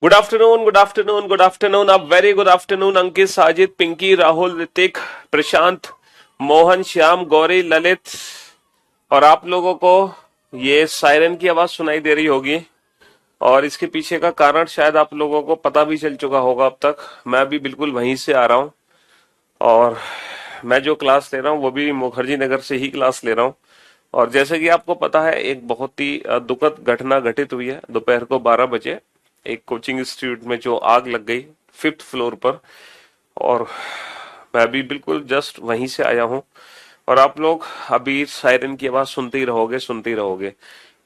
Good afternoon, good afternoon, good afternoon, अब very good afternoon अंकित, साजिद, पिंकी, राहुल, ऋतिक, प्रशांत, मोहन, श्याम, गौरी, ललित। और आप लोगों को ये सायरन की आवाज सुनाई दे रही होगी और इसके पीछे का कारण शायद आप लोगों को पता भी चल चुका होगा अब तक। मैं भी बिल्कुल वहीं से आ रहा हूँ और मैं जो क्लास ले रहा हूँ वो भी मुखर्जी नगर से ही क्लास ले रहा हूँ। और जैसे कि आपको पता है, एक बहुत ही दुखद घटना घटित हुई है दोपहर को 12 बजे। एक कोचिंग इंस्टीट्यूट में जो आग लग गई 5th फ्लोर पर। और मैं भी बिल्कुल जस्ट वहीं से आया हूँ। और आप लोग अभी सायरन की आवाज सुनते ही रहोगे, सुनते ही रहोगे।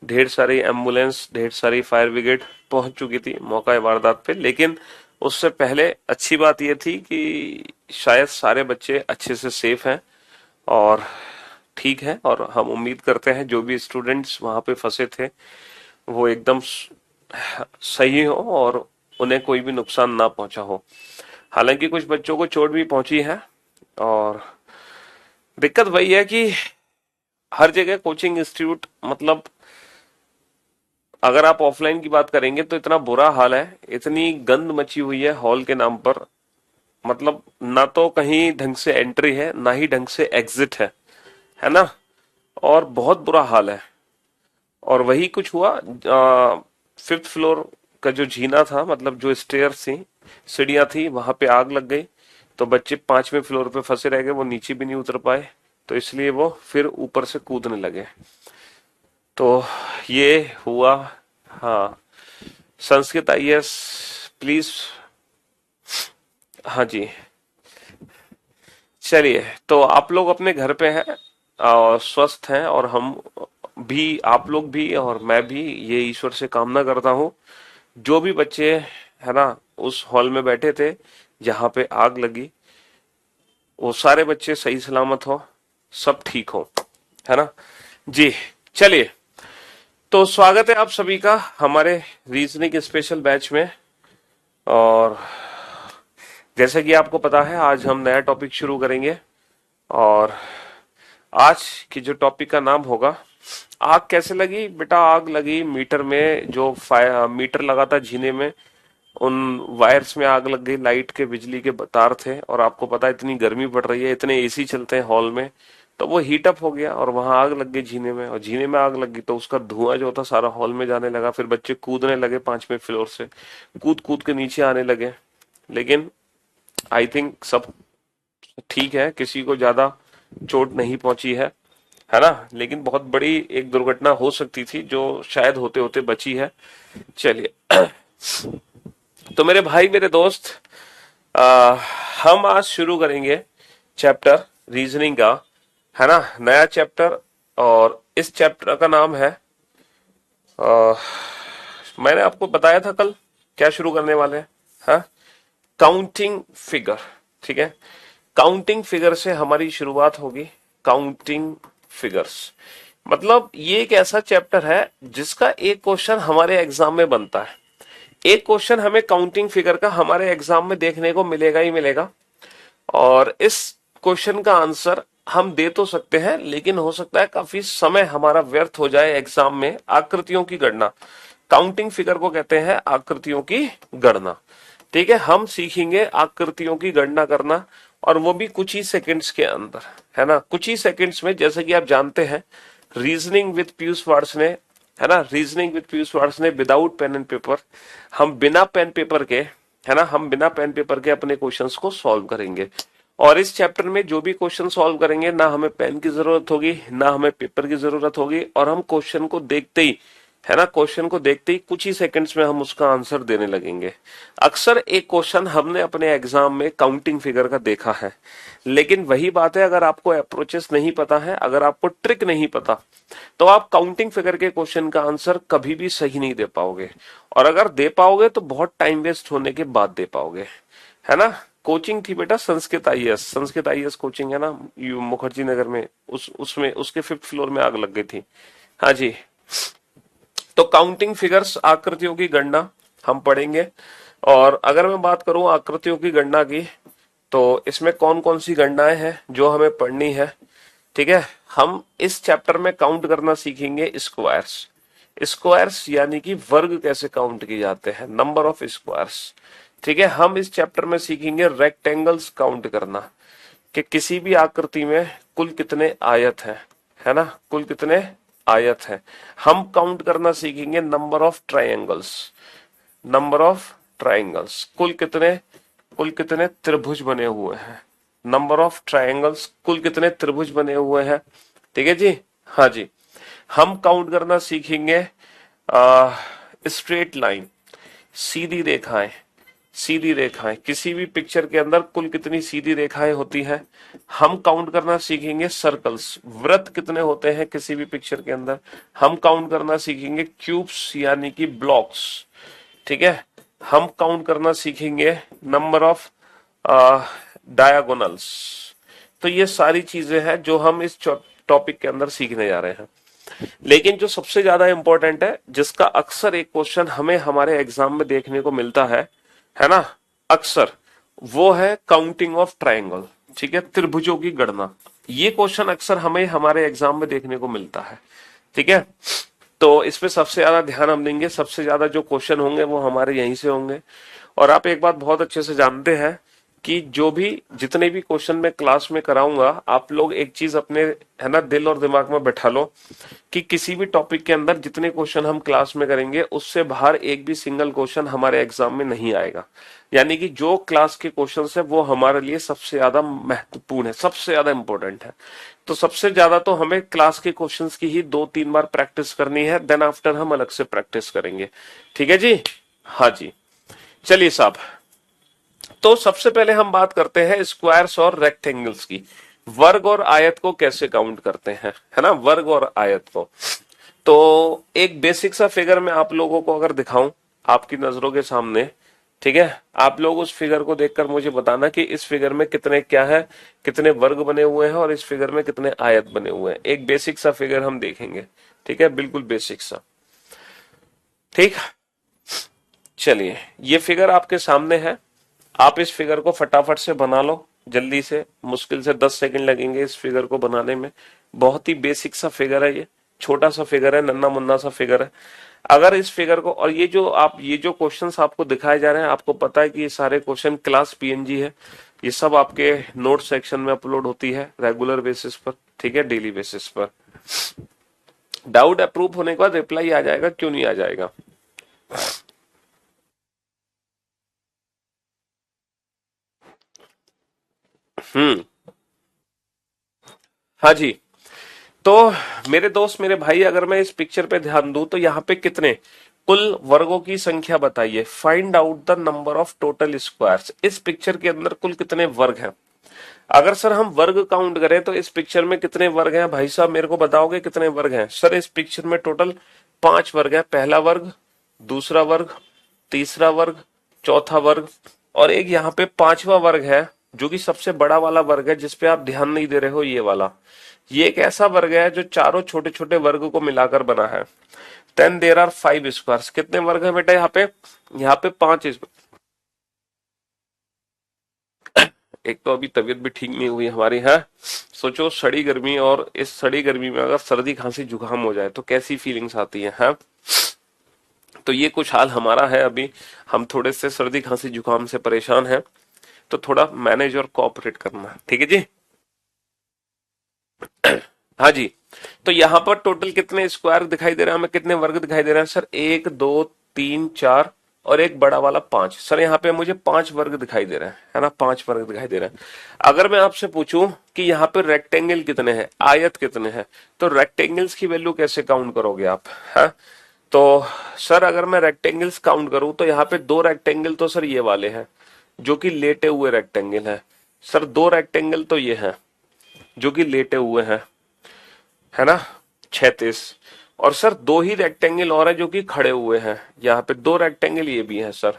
ढेर सारी एम्बुलेंस, ढेर सारी फायर ब्रिगेड पहुंच चुकी थी मौका वारदात पे। लेकिन उससे पहले अच्छी बात यह थी कि शायद सारे बच्चे अच्छे से सेफ हैं और ठीक है। और हम उम्मीद करते हैं जो भी स्टूडेंट्स वहां पे फंसे थे वो एकदम सही हो और उन्हें कोई भी नुकसान ना पहुंचा हो। हालांकि कुछ बच्चों को चोट भी पहुंची है। और दिक्कत वही है कि हर जगह कोचिंग इंस्टीट्यूट, मतलब अगर आप ऑफलाइन की बात करेंगे तो इतना बुरा हाल है, इतनी गंद मची हुई है हॉल के नाम पर। मतलब ना तो कहीं ढंग से एंट्री है, ना ही ढंग से एग्जिट है ना। और बहुत बुरा हाल है। और वही कुछ हुआ, 5th फ्लोर का जो जीना था, मतलब जो स्टेयर थी, सीढ़ियां थी, वहां पे आग लग गई। तो बच्चे 5वें फ्लोर पे फंसे रह गए, वो नीचे भी नहीं उतर पाए। तो इसलिए वो फिर ऊपर से कूदने लगे। तो ये हुआ। हाँ, संस्कृत आईएएस, प्लीज। हाँ जी। चलिए, तो आप लोग अपने घर पे हैं और स्वस्थ हैं, और हम भी, आप लोग भी और मैं भी ये ईश्वर से कामना करता हूँ जो भी बच्चे है ना उस हॉल में बैठे थे जहां पे आग लगी, वो सारे बच्चे सही सलामत हो, सब ठीक हो, है ना जी। चलिए, तो स्वागत है आप सभी का हमारे रीजनिंग स्पेशल बैच में। और जैसे कि आपको पता है, आज हम नया टॉपिक शुरू करेंगे। और आज की जो टॉपिक का नाम होगा, आग कैसे लगी बेटा। आग लगी मीटर में, जो फायर मीटर लगा था जीने में, उन वायर्स में आग लग गई। लाइट के, बिजली के तार थे, और आपको पता है इतनी गर्मी पड़ रही है, इतने एसी चलते हैं हॉल में, तो वो हीट अप हो गया और वहां आग लग गई जीने में। और जीने में आग लग गई तो उसका धुआं जो था सारा हॉल में जाने लगा। फिर बच्चे कूदने लगे 5वें फ्लोर से, कूद कूद के नीचे आने लगे। लेकिन आई थिंक सब ठीक है, किसी को ज्यादा चोट नहीं पहुंची है ना। लेकिन बहुत बड़ी एक दुर्घटना हो सकती थी जो शायद होते होते बची है। चलिए, तो मेरे भाई, मेरे दोस्त, आ, हम आज शुरू करेंगे चैप्टर रीजनिंग का, है ना, नया चैप्टर। और इस चैप्टर का नाम है, आ, मैंने आपको बताया था कल क्या शुरू करने वाले हैं, हाँ, काउंटिंग फिगर। ठीक है, काउंटिंग फिगर से हमारी शुरुआत होगी। काउंटिंग फिगर्स मतलब ये एक ऐसा चैप्टर है जिसका एक क्वेश्चन हमारे एग्जाम में बनता है। एक क्वेश्चन हमें काउंटिंग फिगर का हमारे एग्जाम में देखने को मिलेगा ही मिलेगा। और इस क्वेश्चन का आंसर हम दे तो सकते हैं, लेकिन हो सकता है काफी समय हमारा व्यर्थ हो जाए एग्जाम में। आकृतियों की गणना, काउंटिंग फिगर को कहते हैं आकृतियों की गणना। ठीक है, हम सीखेंगे आकृतियों की गणना करना, और वो भी कुछ ही सेकंड्स के अंदर, है ना, कुछ ही सेकंड्स में। जैसे कि आप जानते हैं, रीजनिंग विद पीयूष वार्स ने, है ना, रीजनिंग विद पीयूष वार्स ने विदाउट पेन एंड पेपर, हम बिना पेन पेपर के, है ना, हम बिना पेन पेपर के अपने क्वेश्चंस को सॉल्व करेंगे। और इस चैप्टर में जो भी क्वेश्चन सॉल्व करेंगे, ना हमें पेन की जरूरत होगी, ना हमें पेपर की जरूरत होगी, और हम क्वेश्चन को देखते ही, है ना, क्वेश्चन को देखते ही कुछ ही सेकंड्स में हम उसका आंसर देने लगेंगे। अक्सर एक क्वेश्चन हमने अपने एग्जाम में काउंटिंग फिगर का देखा है, लेकिन वही बात है, अगर आपको अप्रोचेस नहीं पता है, अगर आपको ट्रिक नहीं पता, तो आप काउंटिंग फिगर के क्वेश्चन का आंसर कभी भी सही नहीं दे पाओगे। और अगर दे पाओगे तो बहुत टाइम वेस्ट होने के बाद दे पाओगे, है ना। कोचिंग थी बेटा Sanskrit IAS, Sanskrit IAS coaching है ना, मुखर्जी नगर में, उसमें उसके 5th फ्लोर में आग लग गई थी। हाँ जी। तो काउंटिंग फिगर्स, आकृतियों की गणना हम पढ़ेंगे। और अगर मैं बात करूं आकृतियों की गणना की, तो इसमें कौन कौन सी गणनाएं हैं जो हमें पढ़नी है। ठीक है, हम इस चैप्टर में काउंट करना सीखेंगे स्क्वायर्स। स्क्वायर्स यानी कि वर्ग कैसे काउंट किए जाते हैं, नंबर ऑफ स्क्वायर्स। ठीक है, हम इस चैप्टर में सीखेंगे रेक्टेंगल्स काउंट करना, कि किसी भी आकृति में कुल कितने आयत हैं, है ना, कुल कितने आयत हैं। हम काउंट करना सीखेंगे number of triangles, number of triangles, कुल कितने त्रिभुज बने हुए हैं, नंबर ऑफ ट्रायंगल्स, कुल कितने त्रिभुज बने हुए हैं। ठीक है जी, हाँ जी। हम काउंट करना सीखेंगे स्ट्रेट लाइन, सीधी रेखाएं, सीधी रेखाएं, किसी भी पिक्चर के अंदर कुल कितनी सीधी रेखाएं होती हैं। हम काउंट करना सीखेंगे सर्कल्स, वृत्त कितने होते हैं किसी भी पिक्चर के अंदर। हम काउंट करना सीखेंगे क्यूब्स यानी कि ब्लॉक्स। ठीक है, हम काउंट करना सीखेंगे नंबर ऑफ डायगोनल्स। तो ये सारी चीजें हैं जो हम इस टॉपिक के अंदर सीखने जा रहे हैं। लेकिन जो सबसे ज्यादा इंपॉर्टेंट है, जिसका अक्सर एक क्वेश्चन हमें हमारे एग्जाम में देखने को मिलता है ना, अक्सर, वो है काउंटिंग ऑफ ट्रायंगल। ठीक है, त्रिभुजों की गणना। ये क्वेश्चन अक्सर हमें हमारे एग्जाम में देखने को मिलता है। ठीक है, तो इसमें सबसे ज्यादा ध्यान हम देंगे, सबसे ज्यादा जो क्वेश्चन होंगे वो हमारे यहीं से होंगे। और आप एक बात बहुत अच्छे से जानते हैं कि जो भी जितने भी क्वेश्चन मैं क्लास में कराऊंगा, आप लोग एक चीज अपने, है ना, दिल और दिमाग में बैठा लो कि किसी भी टॉपिक के अंदर जितने क्वेश्चन हम क्लास में करेंगे उससे बाहर एक भी सिंगल क्वेश्चन हमारे एग्जाम में नहीं आएगा। यानी कि जो क्लास के क्वेश्चन है वो हमारे लिए सबसे ज्यादा महत्वपूर्ण है, सबसे ज्यादा इंपॉर्टेंट है। तो सबसे ज्यादा तो हमें क्लास के क्वेश्चंस की ही 2-3 बार प्रैक्टिस करनी है, देन आफ्टर हम अलग से प्रैक्टिस करेंगे। ठीक है जी, हाँ जी। चलिए साहब, तो सबसे पहले हम बात करते हैं स्क्वायर्स और रेक्टेंगल्स की। वर्ग और आयत को कैसे काउंट करते हैं, है ना, वर्ग और आयत को। तो एक बेसिक सा फिगर मैं आप लोगों को अगर दिखाऊं आपकी नजरों के सामने, ठीक है, आप लोग उस फिगर को देखकर मुझे बताना कि इस फिगर में कितने क्या है, कितने वर्ग बने हुए हैं और इस फिगर में कितने आयत बने हुए हैं। एक बेसिक सा फिगर हम देखेंगे। ठीक है, बिल्कुल बेसिक सा। ठीक, चलिए, ये फिगर आपके सामने है। आप इस फिगर को फटाफट से बना लो, जल्दी से, मुश्किल से 10 सेकंड लगेंगे इस फिगर को बनाने में। बहुत ही बेसिक सा फिगर है, ये छोटा सा फिगर है, नन्ना मुन्ना सा फिगर है। अगर इस फिगर को, और ये जो क्वेश्चंस आपको दिखाए जा रहे हैं, आपको पता है कि ये सारे क्वेश्चन क्लास पीएनजी है। ये सब आपके नोट सेक्शन में अपलोड होती है रेगुलर बेसिस पर। ठीक है, डेली बेसिस पर। डाउट अप्रूव होने के बाद रिप्लाई आ जाएगा, क्यों नहीं आ जाएगा। हम्म, हाँ जी। तो मेरे दोस्त, मेरे भाई, अगर मैं इस पिक्चर पे ध्यान दूं तो यहाँ पे कितने कुल वर्गों की संख्या बताइए। Find out the number of total squares. इस पिक्चर के अंदर कुल कितने वर्ग हैं। अगर सर हम वर्ग काउंट करें तो इस पिक्चर में कितने वर्ग हैं भाई साहब, मेरे को बताओगे कितने वर्ग हैं। सर इस पिक्चर में टोटल 5 वर्ग है। पहला वर्ग, दूसरा वर्ग, तीसरा वर्ग, चौथा वर्ग, और एक यहाँ पे पांचवा वर्ग है जो कि सबसे बड़ा वाला वर्ग है, जिसपे आप ध्यान नहीं दे रहे हो, ये वाला। ये एक ऐसा वर्ग है जो चारों छोटे छोटे वर्ग को मिलाकर बना है। Then there are 5 squares. कितने वर्ग है बेटा यहाँ पे, यहाँ पे 5। एक तो अभी तबीयत भी ठीक नहीं हुई हमारी है। सोचो सड़ी गर्मी, और इस सड़ी गर्मी में अगर सर्दी खांसी जुकाम हो जाए तो कैसी फीलिंग्स आती है। तो ये कुछ हाल हमारा है अभी। हम थोड़े से सर्दी खांसी जुकाम से परेशान हैं, तो थोड़ा मैनेज और कोऑपरेट करना, ठीक है जी। हाँ जी। तो यहाँ पर टोटल कितने स्क्वायर दिखाई दे रहे हैं हमें, कितने वर्ग दिखाई दे रहे हैं सर। 1 2 3 4 और एक बड़ा वाला 5। सर यहाँ पे मुझे 5 वर्ग दिखाई दे रहे हैं, है ना, 5 वर्ग दिखाई दे रहे हैं। अगर मैं आपसे पूछूं कि यहाँ पे रेक्टेंगल कितने हैं, आयत कितने हैं, तो रेक्टेंगल्स की वैल्यू कैसे काउंट करोगे आप, है। तो सर अगर मैं रेक्टेंगल्स काउंट करूं तो यहाँ पे 2 रेक्टेंगल तो सर ये वाले हैं जो कि लेटे हुए रेक्टेंगल है। सर 2 रेक्टेंगल तो ये हैं जो कि लेटे हुए हैं, है ना, 36। और सर 2 ही रेक्टेंगल और है जो कि खड़े हुए हैं। यहाँ पे 2 रेक्टेंगल ये भी हैं सर।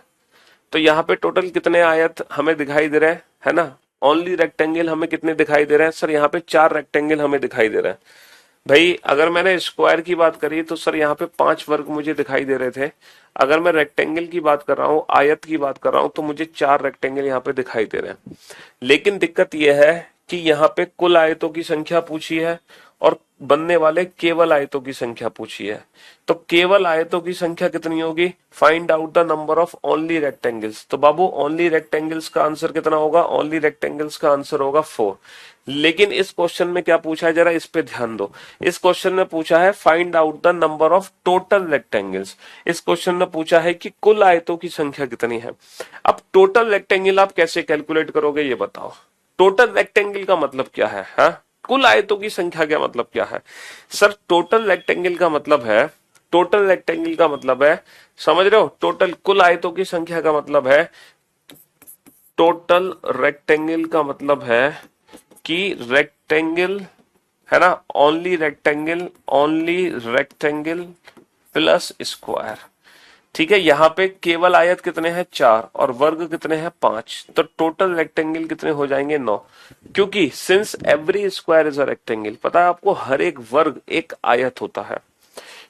तो यहाँ पे टोटल कितने आयत हमें दिखाई दे रहे हैं, है ना। ओनली रेक्टेंगल हमें कितने दिखाई दे रहे हैं सर, यहाँ पे 4 रेक्टेंगल हमें दिखाई दे रहे हैं। भाई अगर मैंने स्क्वायर की बात करी तो सर यहाँ पे 5 वर्ग मुझे दिखाई दे रहे थे। अगर मैं रेक्टेंगल की बात कर रहा हूँ, आयत की बात कर रहा हूँ, तो मुझे 4 रेक्टेंगल यहाँ पे दिखाई दे रहे हैं। लेकिन दिक्कत यह है कि यहाँ पे कुल आयतों की संख्या पूछी है और बनने वाले केवल आयतों की संख्या पूछी है। तो केवल आयतों की संख्या कितनी होगी? Find out the number of only rectangles. तो बाबू ओनली रेक्टेंगल्स का आंसर कितना होगा? ओनली रेक्टेंगल्स का आंसर होगा 4। लेकिन इस क्वेश्चन में क्या पूछा है, जरा इस पे ध्यान दो। इस क्वेश्चन में पूछा है find out the number of total rectangles. इस क्वेश्चन में पूछा है कि कुल आयतों की संख्या कितनी है। अब टोटल रेक्टेंगल आप कैसे कैलकुलेट करोगे ये बताओ। टोटल रेक्टेंगल का मतलब क्या है? हाँ, कुल आयतों की संख्या का मतलब क्या है? सर टोटल रेक्टेंगल का मतलब है, टोटल रेक्टेंगल का मतलब है, समझ रहे हो? टोटल कुल आयतों की संख्या का मतलब है, टोटल रेक्टेंगल का मतलब है कि रेक्टेंगल, है ना, ओनली रेक्टेंगल प्लस स्क्वायर। ठीक है, यहां पे केवल आयत कितने हैं? 4 और वर्ग कितने हैं? 5। तो टोटल रेक्टेंगल कितने हो जाएंगे? 9। क्योंकि since every square is a rectangle, पता है आपको, हर एक वर्ग एक आयत होता है।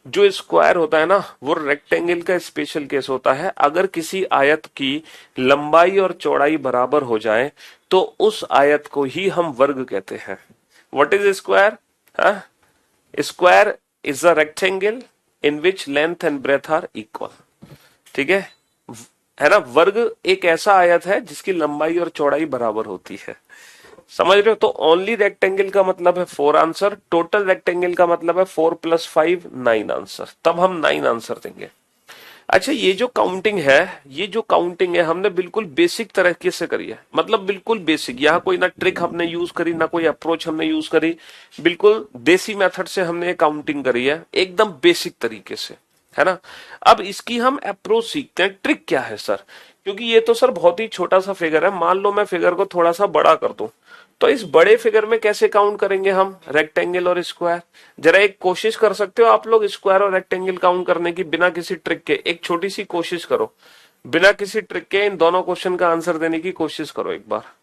जो स्क्वायर होता है ना, वो रेक्टेंगल का स्पेशल केस होता है। अगर किसी आयत की लंबाई और चौड़ाई बराबर हो जाए तो उस आयत को ही हम वर्ग कहते हैं। What is square? Square is a rectangle in which length and breadth are equal. ठीक है ना? वर्ग एक ऐसा आयत है जिसकी लंबाई और चौड़ाई बराबर होती है। समझ रहे हो? तो ओनली रेक्टेंगल का मतलब है 4 आंसर, टोटल रेक्टेंगल का मतलब है 4 + 5 9 आंसर। तब हम 9 आंसर देंगे। अच्छा, ये जो काउंटिंग है, ये जो काउंटिंग है हमने बिल्कुल बेसिक तरीके से करी है। मतलब बिल्कुल बेसिक, यहाँ कोई ना ट्रिक हमने यूज करी, ना कोई अप्रोच हमने यूज करी। बिल्कुल देसी मेथड से हमने ये काउंटिंग करी है, एकदम बेसिक तरीके से, है ना? अब इसकी हम अप्रोच सीखते हैं। ट्रिक क्या है सर? क्योंकि ये तो सर बहुत ही छोटा सा फिगर है। मान लो मैं फिगर को थोड़ा सा बड़ा कर दूं, तो इस बड़े फिगर में कैसे काउंट करेंगे हम रेक्टेंगल और स्क्वायर? जरा एक कोशिश कर सकते हो आप लोग स्क्वायर और रेक्टेंगल काउंट करने की, बिना किसी ट्रिक के। एक छोटी सी कोशिश करो, बिना किसी ट्रिक के इन दोनों क्वेश्चन का आंसर देने की कोशिश करो एक बार।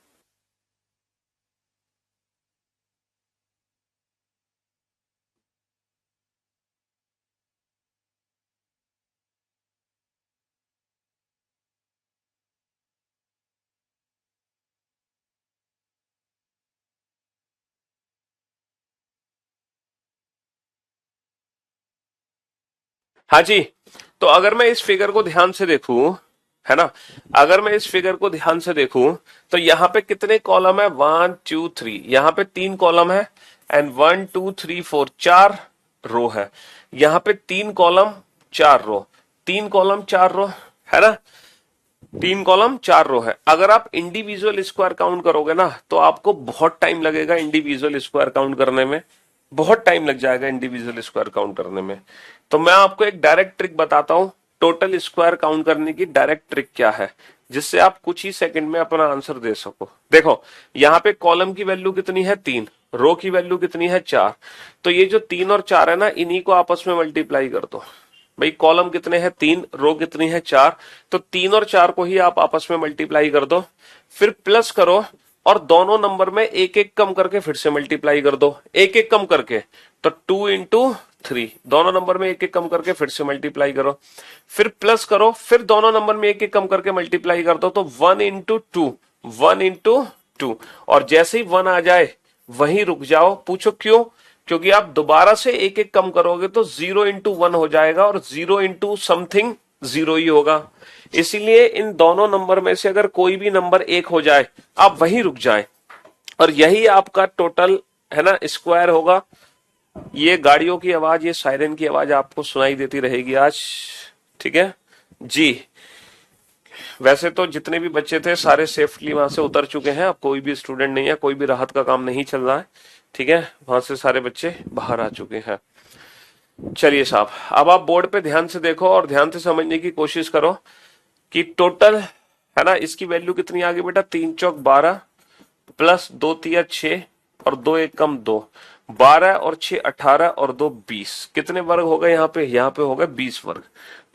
हाँ जी, तो अगर मैं इस फिगर को ध्यान से देखूं, है ना, अगर मैं इस फिगर को ध्यान से देखूं, तो यहाँ पे कितने कॉलम है? 1 2 3। यहाँ पे 3 कॉलम है एंड 1 2 3 4 4 रो है। यहाँ पे 3 कॉलम 4 रो, 3 कॉलम 4 रो, है ना? 3 कॉलम 4 रो है। अगर आप इंडिविजुअल स्क्वायर काउंट करोगे ना, तो आपको बहुत टाइम लगेगा इंडिविजुअल स्क्वायर काउंट करने में। बहुत टाइम लग जाएगा इंडिविजुअल स्क्वायर काउंट करने में। तो मैं आपको एक डायरेक्ट ट्रिक बताता हूं, टोटल स्क्वायर काउंट करने की डायरेक्ट ट्रिक क्या है, जिससे आप कुछ ही सेकंड में अपना आंसर दे सको। देखो, यहाँ पे कॉलम की वैल्यू कितनी है? 3। रो की वैल्यू कितनी है? 4। तो ये जो 3 और 4 है ना, इन्हीं को आपस में मल्टीप्लाई कर दो। भाई कॉलम कितने हैं? 3, रो कितनी है? 4। तो 3 और 4 को ही आप आपस में मल्टीप्लाई कर दो, फिर प्लस करो, और दोनों नंबर में एक एक कम करके फिर से मल्टीप्लाई कर दो, एक एक कम करके। तो 2 × 3, दोनों नंबर में एक एक कम करके फिर से मल्टीप्लाई करो, फिर प्लस करो, फिर दोनों नंबर में एक एक कम करके मल्टीप्लाई कर दो। तो 1 × 2, 1 × 2। और जैसे ही 1 आ जाए वहीं रुक जाओ। पूछो क्यों? क्योंकि आप दोबारा से एक एक कम करोगे तो 0 × 1 हो जाएगा, और 0 × समथिंग 0 ही होगा। इसीलिए इन दोनों नंबर में से अगर कोई भी नंबर 1 हो जाए, आप वहीं रुक जाए, और यही आपका टोटल, है ना, स्क्वायर होगा। ये गाड़ियों की आवाज, ये सायरन की आवाज आपको सुनाई देती रहेगी आज। ठीक है जी। वैसे तो जितने भी बच्चे थे सारे सेफली वहां से उतर चुके हैं। अब कोई भी स्टूडेंट नहीं है, कोई भी राहत का काम नहीं चल रहा है। ठीक है, वहां से सारे बच्चे बाहर आ चुके हैं। चलिए साहब, अब आप बोर्ड पे ध्यान से देखो और ध्यान से समझने की कोशिश करो कि टोटल, है ना, इसकी वैल्यू कितनी आ गई बेटा? 3 चौक 12 प्लस 2 तिया 6 और 2 एक कम 2, 12 और 6 18 और 2 20। कितने वर्ग हो गए यहाँ पे? यहाँ पे हो गए 20 वर्ग।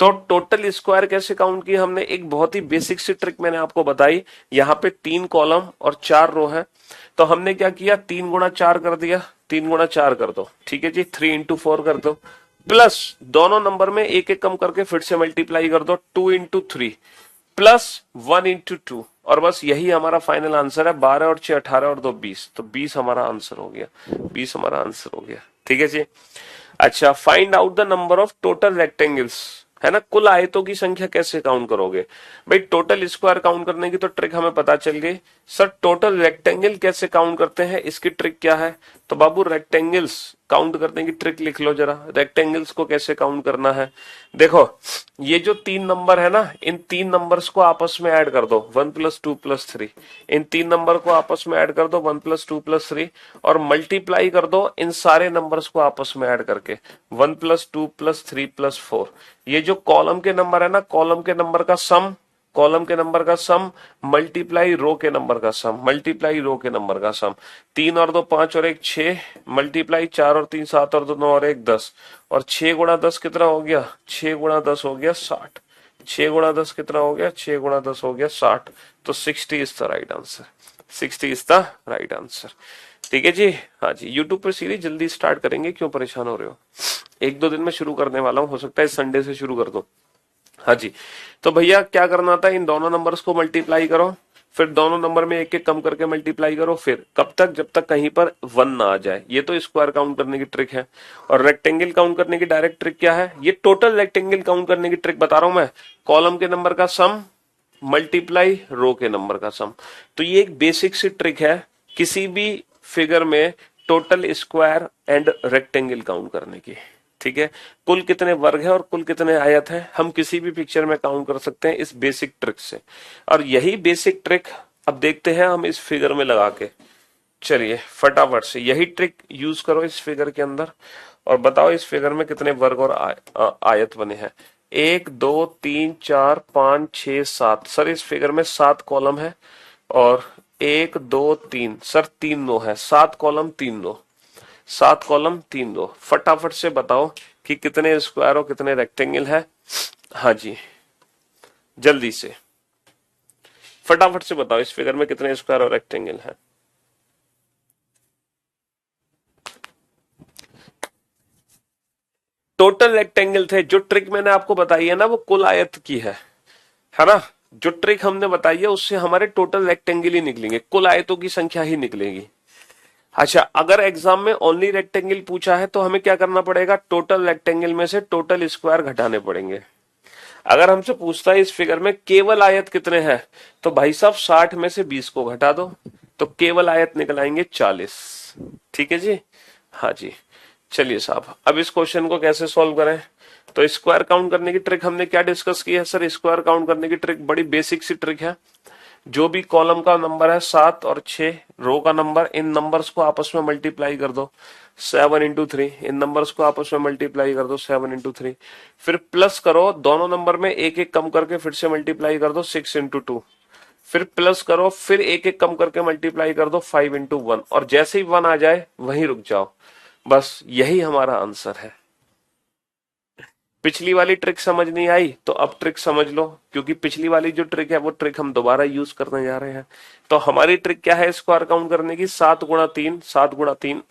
तो टोटल स्क्वायर कैसे काउंट किया हमने? एक बहुत ही बेसिक सी ट्रिक मैंने आपको बताई। यहाँ पे 3 कॉलम और 4 रो है, तो हमने क्या किया? 3 × 4 कर दिया, 3 × 4 कर दो। ठीक है जी, 3 × 4 कर दो, प्लस दोनों नंबर में एक एक कम करके फिर से मल्टीप्लाई कर दो, 2 × 3 प्लस 1 × 2। और बस यही हमारा फाइनल आंसर है। 12 और 6 18 और 2 20। तो 20 हमारा आंसर हो गया, 20 हमारा आंसर हो गया। ठीक है जी। अच्छा, find out the number of total rectangles, है ना, कुल आयतों की संख्या कैसे काउंट करोगे? भाई टोटल स्क्वायर काउंट करने की तो ट्रिक हमें पता चल गई। सर टोटल रेक्टेंगल कैसे काउंट करते हैं, इसकी ट्रिक क्या है? तो बाबू रेक्टेंगल्स काउंट करने की ट्रिक लिख लो जरा, रेक्टेंगल्स को कैसे काउंट करना है। देखो, ये जो तीन नंबर है ना, इन तीन नंबर्स को आपस में ऐड कर दो, 1 + 2 + 3। इन तीन नंबर को आपस में ऐड कर दो, 1 + 2 + 3, और मल्टीप्लाई कर दो इन सारे नंबर्स को आपस में ऐड करके, 1 + 2 + 3 + 4। ये जो कॉलम के नंबर है ना, कॉलम के नंबर का सम, कॉलम के नंबर का सम मल्टीप्लाई रो के नंबर का सम, मल्टीप्लाई रो के नंबर का सम। 3 और 2 5 और 1 6, मल्टीप्लाई 4 और 3 7 और 2 9 और 1 10, और 6 × 10 कितना हो गया? 6 × 10 हो गया 60। 6 × 10 कितना हो गया? 6 × 10 हो गया 60। तो 60 is the right answer, 60 is the right answer. ठीक है जी। हाँ जी, यूट्यूब पर सीरीज जल्दी स्टार्ट करेंगे, क्यों परेशान हो रहे हो? 1 2 दिन में शुरू करने वाला हूं, हो सकता है संडे से शुरू कर दो। हाँ जी, तो भैया क्या करना था, इन दोनों नंबर्स को मल्टीप्लाई करो, फिर दोनों नंबर में एक एक कम करके मल्टीप्लाई करो, फिर कब तक? जब तक कहीं पर 1 ना आ जाए। ये तो स्क्वायर काउंट करने की ट्रिक है। और रेक्टेंगल काउंट करने की डायरेक्ट ट्रिक क्या है? ये टोटल रेक्टेंगल काउंट करने की ट्रिक बता रहा हूं मैं, कॉलम के नंबर का सम मल्टीप्लाई रो के नंबर का सम। तो ये एक बेसिक सी ट्रिक है किसी भी फिगर में total square and rectangle count करने की। ठीक है, कुल कितने वर्ग है और कुल कितने आयत है, हम किसी भी पिक्चर में काउंट कर सकते हैं इस बेसिक ट्रिक से। और यही बेसिक ट्रिक अब देखते हैं हम इस फिगर में लगा के। चलिए फटाफट से यही ट्रिक यूज करो इस फिगर के अंदर, और बताओ इस फिगर में कितने वर्ग और आयत बने हैं। 1 2 3 4 5 6 7। सर इस फिगर में 7 कॉलम है, और 1 2 3, सर 3 रो है, 7 कॉलम 3 रो, 7 कॉलम 3 रो। फटाफट से बताओ कि कितने स्क्वायर और कितने रेक्टेंगल है। हाँ जी, जल्दी से फटाफट से बताओ इस फिगर में कितने स्क्वायर और रेक्टेंगल है। टोटल रेक्टेंगल थे। जो ट्रिक मैंने आपको बताई है ना, वो कुल आयत की है ना। जो ट्रिक हमने बताई है उससे हमारे टोटल रेक्टेंगल ही निकलेंगे, कुल आयतों की संख्या ही निकलेगी। अच्छा, अगर एग्जाम में ओनली रेक्टेंगल पूछा है तो हमें क्या करना पड़ेगा? टोटल रेक्टेंगल में से टोटल स्क्वायर घटाने पड़ेंगे। अगर हमसे पूछता है इस फिगर में केवल आयत कितने हैं, तो भाई साहब 60 में से 20 को घटा दो, तो केवल आयत निकल आएंगे 40। ठीक है जी। हाँ जी, चलिए साहब, अब इस क्वेश्चन को कैसे सॉल्व करें? तो स्क्वायर काउंट करने की ट्रिक हमने क्या डिस्कस की है सर? स्क्वायर काउंट करने की ट्रिक बड़ी बेसिक सी ट्रिक है। जो भी कॉलम का नंबर है 7 और 6, रो का नंबर, इन नंबर्स को आपस में मल्टीप्लाई कर दो, 7 × 3। इन नंबर्स को आपस में मल्टीप्लाई कर दो, 7 × 3। फिर प्लस करो, दोनों नंबर में एक एक कम करके फिर से मल्टीप्लाई कर दो, 6 × 2। फिर प्लस करो, फिर एक एक कम करके मल्टीप्लाई कर दो, 5 × 1। और जैसे ही 1 आ जाए वहीं रुक जाओ। बस यही हमारा आंसर है। पिछली वाली ट्रिक समझ नहीं आई तो अब ट्रिक समझ लो, क्योंकि पिछली वाली जो ट्रिक है वो ट्रिक हम दोबारा यूज करने जा रहे हैं। तो हमारी ट्रिक क्या है स्क्वायर काउंट करने की? 7 × 3, 7 × 3।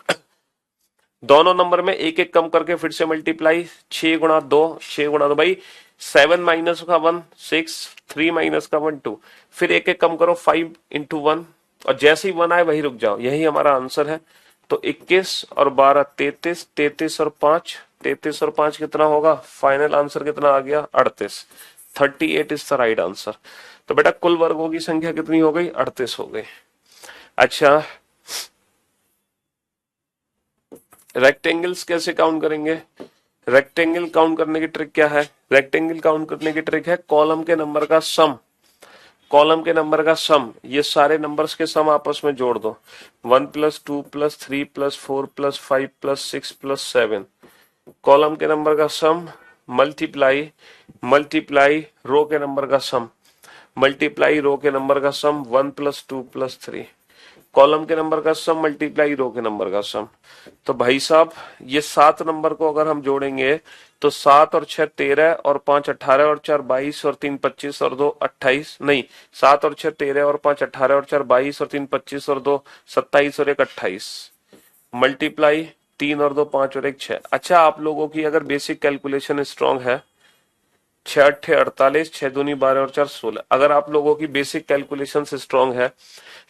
दोनों नंबर में एक एक कम करके फिर से मल्टीप्लाई, 6 × 2, 6 × 2 भाई, 7 माइनस का 1 6, 3 माइनस का 1 2। फिर एक एक कम करो, 5 × 1, और जैसे ही 1 आए वही रुक जाओ, यही हमारा आंसर है। तो 21 और 12 33, 33 और 5, 33 और 5 कितना होगा? फाइनल आंसर कितना आ गया? 38। 38 इज द राइट आंसर। तो बेटा कुल वर्गों की संख्या कितनी हो गई? 38 हो गई। अच्छा, रेक्टेंगल्स कैसे काउंट करेंगे? रेक्टेंगल काउंट करने की ट्रिक क्या है? रेक्टेंगल काउंट करने की ट्रिक है कॉलम के नंबर का सम, कॉलम के नंबर का सम, ये सारे नंबर्स के सम आपस में जोड़ दो, 1 + 2 + 3 + 4 + 5 + 6 + 7। कॉलम के नंबर का सम मल्टीप्लाई, मल्टीप्लाई रो के नंबर का सम, मल्टीप्लाई रो के नंबर का सम, 1 + 2 + 3। कॉलम के नंबर का सम मल्टीप्लाई रो के नंबर का सम। तो भाई साहब ये 7 नंबर को अगर हम जोड़ेंगे तो 7 और 6 13, और 5 18, और 4 22, और 3 25, और 2 28, नहीं, 7 और 6 13, और 5 18, और 4 22, और 3 25, और 2 27, और 1 28। मल्टीप्लाई 3 और 2 5 और 1 6। अच्छा, आप लोगों की अगर बेसिक कैलकुलेशन स्ट्रांग है, 6 8 48, 6 दूनी 12 और 4 16, अगर आप लोगों की बेसिक कैलकुलेशन से स्ट्रांग है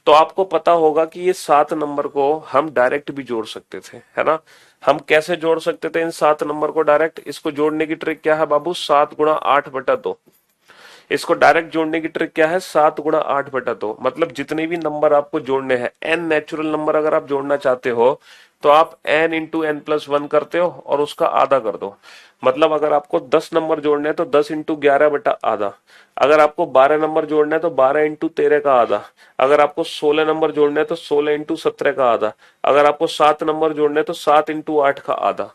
तो आपको पता होगा कि ये 7 नंबर को हम डायरेक्ट भी जोड़ सकते थे, है ना। हम कैसे जोड़ सकते थे इन 7 नंबर को डायरेक्ट? इसको जोड़ने की ट्रिक क्या है बाबू? 7 गुणा 8/2। इसको डायरेक्ट जोड़ने की ट्रिक क्या है? 7 गुणा 8/2। मतलब जितने भी नंबर आपको जोड़ने हैं, एन नेचुरल नंबर अगर आप जोड़ना चाहते हो तो आप n into N plus one करते हो और उसका आधा कर दो। मतलब अगर आपको 10 नंबर जोड़ने हैं तो 10 इंटू 11/आधा। अगर आपको 12 नंबर जोड़ना है तो 12 इंटू 13 का आधा। अगर आपको 16 नंबर जोड़ने हैं तो 16 इंटू 17 का आधा। अगर आपको 7 नंबर जोड़ने हैं तो 7 इंटू 8 का आधा।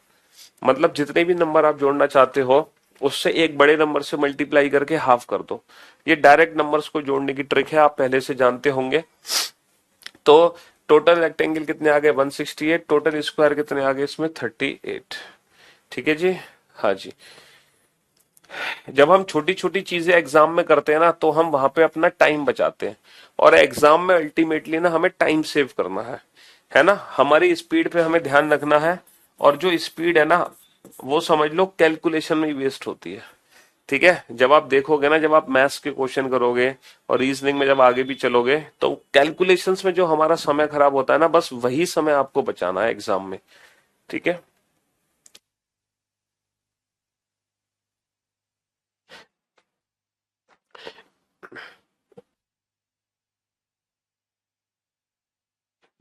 मतलब जितने भी नंबर आप जोड़ना चाहते हो उससे एक बड़े नंबर से मल्टीप्लाई करके हाफ कर दो। ये डायरेक्ट नंबर्स को जोड़ने की ट्रिक है, आप पहले से जानते होंगे। तो टोटल रेक्टेंगल कितने आ गए? 168। टोटल स्क्वायर कितने आ गए इसमें? 38। ठीक है जी। हाँ जी। जब हम छोटी छोटी चीजें एग्जाम में करते हैं ना तो हम वहां पे अपना टाइम बचाते हैं, और एग्जाम में अल्टीमेटली ना हमें टाइम सेव करना है ना। हमारी स्पीड पे हमें ध्यान रखना है, और जो स्पीड है ना वो समझ लो कैलकुलेशन में वेस्ट होती है। ठीक है, जब आप देखोगे ना, जब आप मैथ्स के क्वेश्चन करोगे और रीजनिंग में जब आगे भी चलोगे तो कैलकुलेशंस में जो हमारा समय खराब होता है ना, बस वही समय आपको बचाना है एग्जाम में। ठीक है।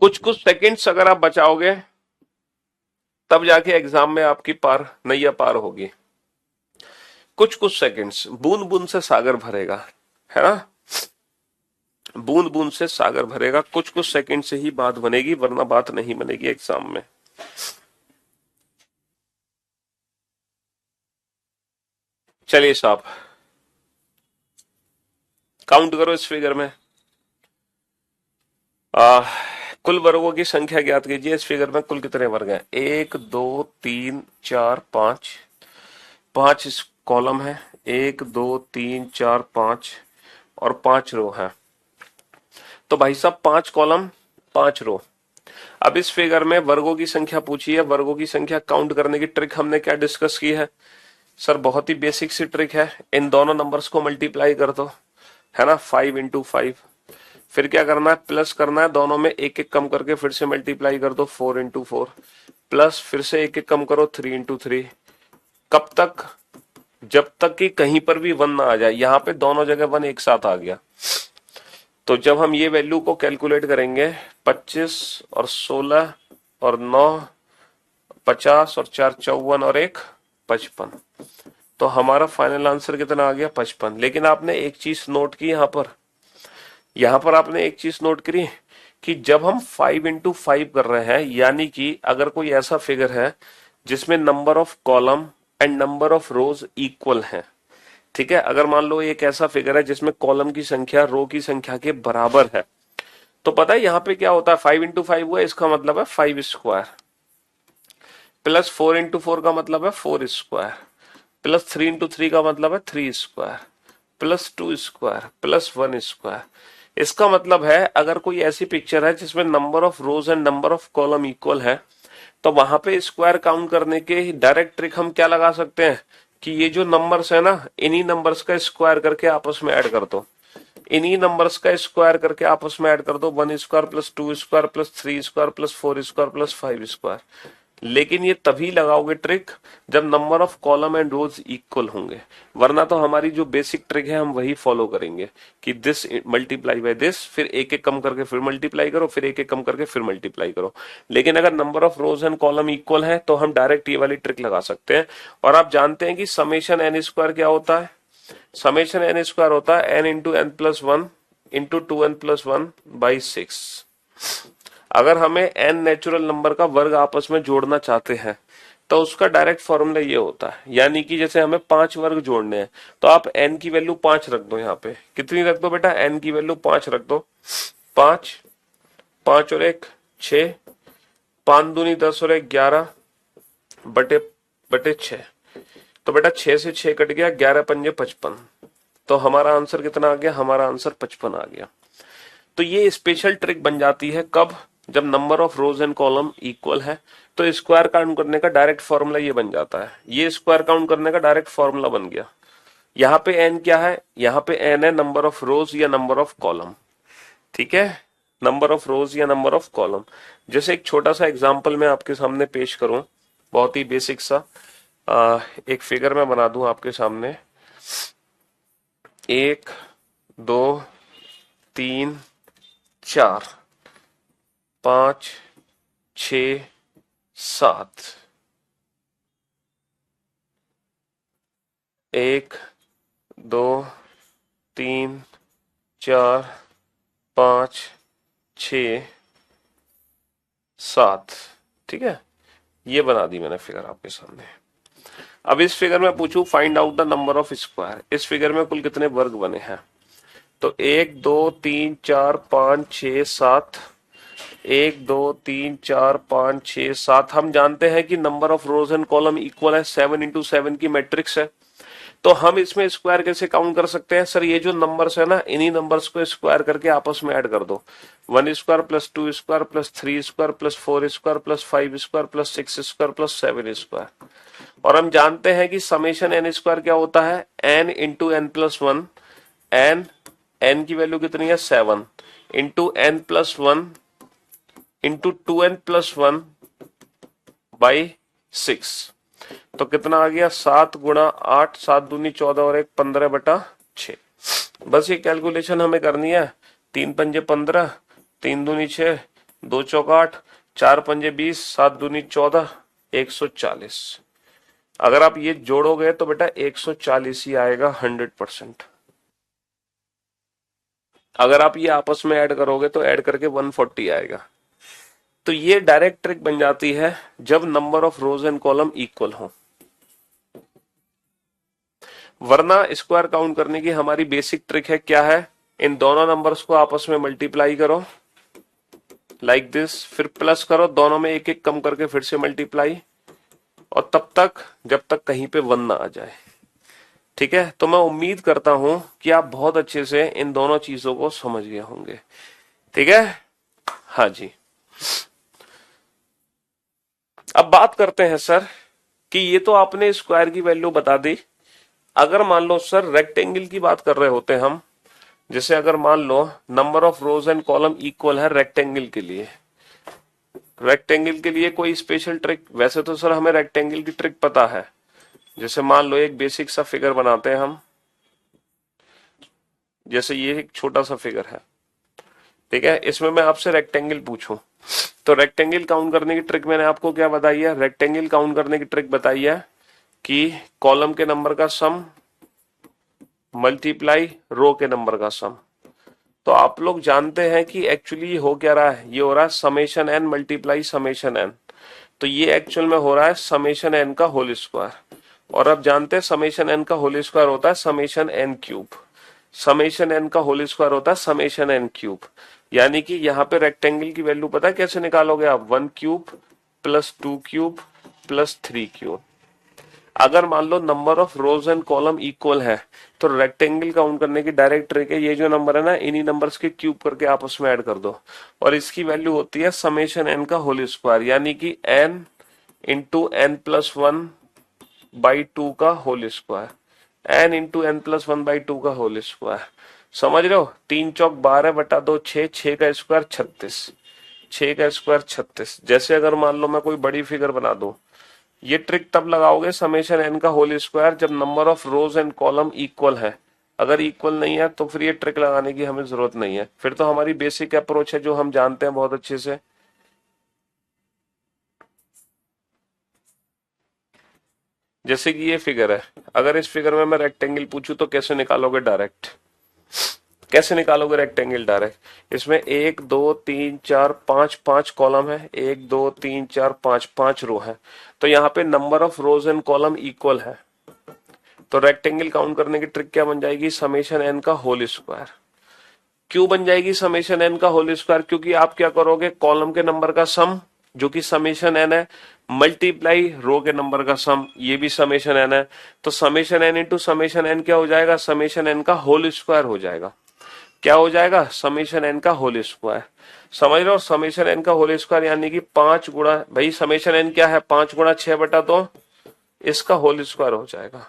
कुछ कुछ सेकंड्स अगर आप बचाओगे तब जाके एग्जाम में आपकी पार नैया पार होगी। कुछ कुछ सेकंड्स, बूंद बूंद से सागर भरेगा, है ना। बूंद बूंद से सागर भरेगा, कुछ कुछ सेकंड से ही बात बनेगी, वरना बात नहीं बनेगी एग्जाम में। चलिए साहब, काउंट करो इस फिगर में। आ, कुल वर्गों की संख्या ज्ञात कीजिए। इस फिगर में कुल कितने वर्ग हैं? 1 2 3 4 5। 5 इस कॉलम है। 1 2 3 4 5 और 5 रो है। तो भाई साहब 5 कॉलम 5 रो। अब इस फिगर में वर्गों की संख्या पूछी है। वर्गों की संख्या काउंट करने की ट्रिक हमने क्या डिस्कस की है? सर बहुत ही बेसिक सी ट्रिक है, इन दोनों नंबर्स को मल्टीप्लाई कर दो, है ना। 5 इंटू 5। फिर क्या करना है? प्लस करना है, दोनों में एक एक कम करके फिर से मल्टीप्लाई कर दो, 4 इंटू 4। प्लस फिर से एक एक कम करो, 3 इंटू 3। कब तक? जब तक कि कहीं पर भी वन ना आ जाए। यहां पे दोनों जगह वन एक साथ आ गया। तो जब हम ये वैल्यू को कैलकुलेट करेंगे, 25 और 16 और 9, 50 और 4 54 और 1 55, तो हमारा फाइनल आंसर कितना आ गया? 55। लेकिन आपने एक चीज नोट की यहां पर आपने एक चीज नोट करी कि जब हम 5 इंटू 5 कर रहे हैं, यानी कि अगर कोई ऐसा फिगर है जिसमें number of column and number of rose equal है। ठीक है, अगर मान लो एक ऐसा फिगर है जिसमें कॉलम की संख्या रो की संख्या के बराबर है, तो पता है यहां पे क्या होता है? 5 इंटू 5 हुआ, इसका मतलब है 5 स्क्वायर, प्लस 4 इंटू 4 का मतलब है 4 स्क्वायर, प्लस 3 इंटू 3 का मतलब है 3 square, plus 2 square, plus 1 square. इसका मतलब है अगर कोई ऐसी पिक्चर है जिसमें number of rows and number of column equal है, तो वहां पे स्क्वायर काउंट करने के डायरेक्ट ट्रिक हम क्या लगा सकते हैं कि ये जो नंबर्स है ना, इन्हीं नंबर्स का स्क्वायर करके आपस में ऐड कर दो। इन्हीं नंबर्स का स्क्वायर करके आपस में ऐड कर दो, 1 square plus 2 square plus 3 square plus 4 square plus 5 square. लेकिन ये तभी लगाओगे ट्रिक जब number of column and rows equal होंगे, वरना तो हमारी जो बेसिक ट्रिक है हम वही फॉलो करेंगे कि दिस मल्टीप्लाई बाय दिस, फिर एक एक कम करके फिर मल्टीप्लाई करो, फिर एक एक कम करके फिर मल्टीप्लाई करो। लेकिन अगर number of rows and column equal है तो हम डायरेक्ट ये वाली ट्रिक लगा सकते हैं। और आप जानते हैं कि समेशन एन स्क्वायर क्या होता है? समेशन एन स्क्वायर होता है n into n plus 1 into 2n+1/6। अगर हमें n नेचुरल नंबर का वर्ग आपस में जोड़ना चाहते हैं तो उसका डायरेक्ट फॉर्मूला ये होता है, यानी कि जैसे हमें 5 वर्ग जोड़ने हैं तो आप n की वैल्यू 5 रख दो। यहाँ पे कितनी रख दो बेटा? n की वैल्यू 5 रख दो। 5, 5 और 1 6, 5 दूनी 10 और 1 11 बटे बटे 6। तो बेटा 6 से 6 कट गया, 11 पंजे 55। तो हमारा आंसर कितना आ गया? हमारा आंसर 55 आ गया। तो ये स्पेशल ट्रिक बन जाती है कब? जब number of rows and column equal है। तो स्क्वायर काउंट करने का डायरेक्ट फॉर्मूला ये बन जाता है। ये स्क्वायर काउंट करने का डायरेक्ट फॉर्मूला बन गया। यहाँ पे एन क्या है? यहाँ पे एन है नंबर ऑफ रोज या नंबर ऑफ कॉलम। ठीक है, नंबर ऑफ रोज या नंबर ऑफ कॉलम। जैसे एक छोटा सा एग्जांपल मैं आपके सामने पेश करूं, बहुत ही बेसिक सा एक फिगर मैं बना दूं आपके सामने। 1 2 3 4 5 6 7। 1 2 3 4 5 6 7। ठीक है, ये बना दी मैंने फिगर आपके सामने। अब इस फिगर में पूछूं find out the number of square, इस फिगर में कुल कितने वर्ग बने हैं? तो 1 2 3 4 5 6 7, 1 2 3 4 5 6 7। हम जानते हैं कि number of rows and column equal है, 7 × 7 की मैट्रिक्स है। तो हम इसमें स्क्वायर कैसे काउंट कर सकते हैं? सर ये जो नंबर्स है ना, इन्हीं नंबर्स को स्क्वायर करके आपस में ऐड कर दो। 1 square plus 2 square plus 3 square plus 4 square plus 5 square plus 6 square plus 7 square. और हम जानते हैं कि समेशन एन स्क्वायर क्या होता है? N into N plus one. एन की वैल्यू कितनी है? 7 into N plus one into 2n+1 by 6। तो कितना आ गया? 7 × 8, 7 दूनी 14 और 1 15/6। बस ये कैलकुलेशन हमें करनी है। 3 पंजे 15, 3 दूनी 6, 2 चौक 8, 4 पंजे 20, 7 दूनी 14, 140। अगर आप ये जोड़ोगे तो बेटा 140 ही आएगा 100%। अगर आप ये आपस में ऐड करोगे तो ऐड करके 140 आएगा। तो ये डायरेक्ट ट्रिक बन जाती है जब number of rows and column equal हो। वरना स्क्वायर काउंट करने की हमारी बेसिक ट्रिक है, क्या है? इन दोनों नंबर्स को आपस में मल्टीप्लाई करो लाइक दिस, फिर प्लस करो, दोनों में एक एक कम करके फिर से मल्टीप्लाई, और तब तक जब तक कहीं पे 1 ना आ जाए। ठीक है, तो मैं उम्मीद करता हूं कि आप बहुत अच्छे से इन दोनों चीजों को समझ गए होंगे। ठीक है, हाँ जी। अब बात करते हैं सर कि ये तो आपने स्क्वायर की वैल्यू बता दी। अगर मान लो सर रेक्टेंगल की बात कर रहे होते हम, जैसे अगर मान लो number of rows and column equal है रेक्टेंगल के लिए, रेक्टेंगल के लिए कोई स्पेशल ट्रिक? वैसे तो सर हमें रेक्टेंगल की ट्रिक पता है। जैसे मान लो एक बेसिक सा फिगर बनाते हैं हम, जैसे ये एक छोटा सा फिगर है, ठीक है, इसमें मैं आपसे रेक्टेंगल पूछूं तो रेक्टेंगल काउंट करने की ट्रिक मैंने आपको क्या बताई है? रेक्टेंगल काउंट करने की ट्रिक बताई है कि कॉलम के नंबर का सम मल्टीप्लाई रो के नंबर का सम। तो आप लोग जानते हैं कि एक्चुअली हो क्या रहा है? ये हो रहा है summation n multiply summation n. तो ये एक्चुअल में हो रहा है समेशन एन का होल स्क्वायर। और अब जानते हैं समेशन एन का होल स्क्वायर होता है summation n cube. Summation N का होल स्क्वायर होता है समेशन एन क्यूब। यानी कि यहाँ पे रेक्टेंगल की वैल्यू पता है कैसे निकालोगे आप? 1 cube plus 2 cube plus 3 cube. अगर मान लो number of rows and column equal है तो रेक्टेंगल काउंट करने की डायरेक्ट ट्रिक है, ये जो नंबर है ना, इन्हीं नंबर्स के क्यूब करके आपस में ऐड कर दो, और इसकी वैल्यू होती है समेशन एन का होल स्क्वायर, यानी कि N into N plus one by two का whole square. N into N plus one by two का होल स्क्वायर। समझ रहे हो? 3 × 4 = 12, 6, 6 का स्क्वायर 36, 6 का स्क्वायर 36। जैसे अगर मान लो मैं कोई बड़ी फिगर बना दूं, ये ट्रिक तब लगाओगे समेशन एन का होल स्क्वायर जब number of rows and column equal है। अगर इक्वल नहीं है तो फिर ये ट्रिक लगाने की हमें जरूरत नहीं है, फिर तो हमारी बेसिक अप्रोच है जो हम जानते हैं बहुत अच्छे से। जैसे कि ये फिगर है, अगर इस फिगर में मैं रेक्टेंगल पूछूं तो कैसे निकालोगे डायरेक्ट? कैसे निकालोगे रेक्टेंगल डायरेक्ट? इसमें 1 2 3 4 5 5 कॉलम है, 1 2 3 4 5 5 रो है। तो यहाँ पे number of rows and column equal है, तो रेक्टेंगल काउंट करने की ट्रिक क्या बन जाएगी? समेशन एन का होल स्क्वायर। क्यों बन जाएगी समेशन एन का होल स्क्वायर? क्योंकि आप क्या करोगे, कॉलम के नंबर का सम जो कि समेशन एन है, मल्टीप्लाई रो के नंबर का सम, ये भी समेशन एन है। तो summation n into summation n क्या हो जाएगा? समेशन एन का होल स्क्वायर हो जाएगा। क्या हो जाएगा? समेशन एन का होल स्क्वायर। समझ रहे हो? समेशन एन का होल स्क्वायर यानी कि 5 गुणा, भाई समेशन एन क्या है? 5 × 6/2, इसका होल स्क्वायर हो जाएगा।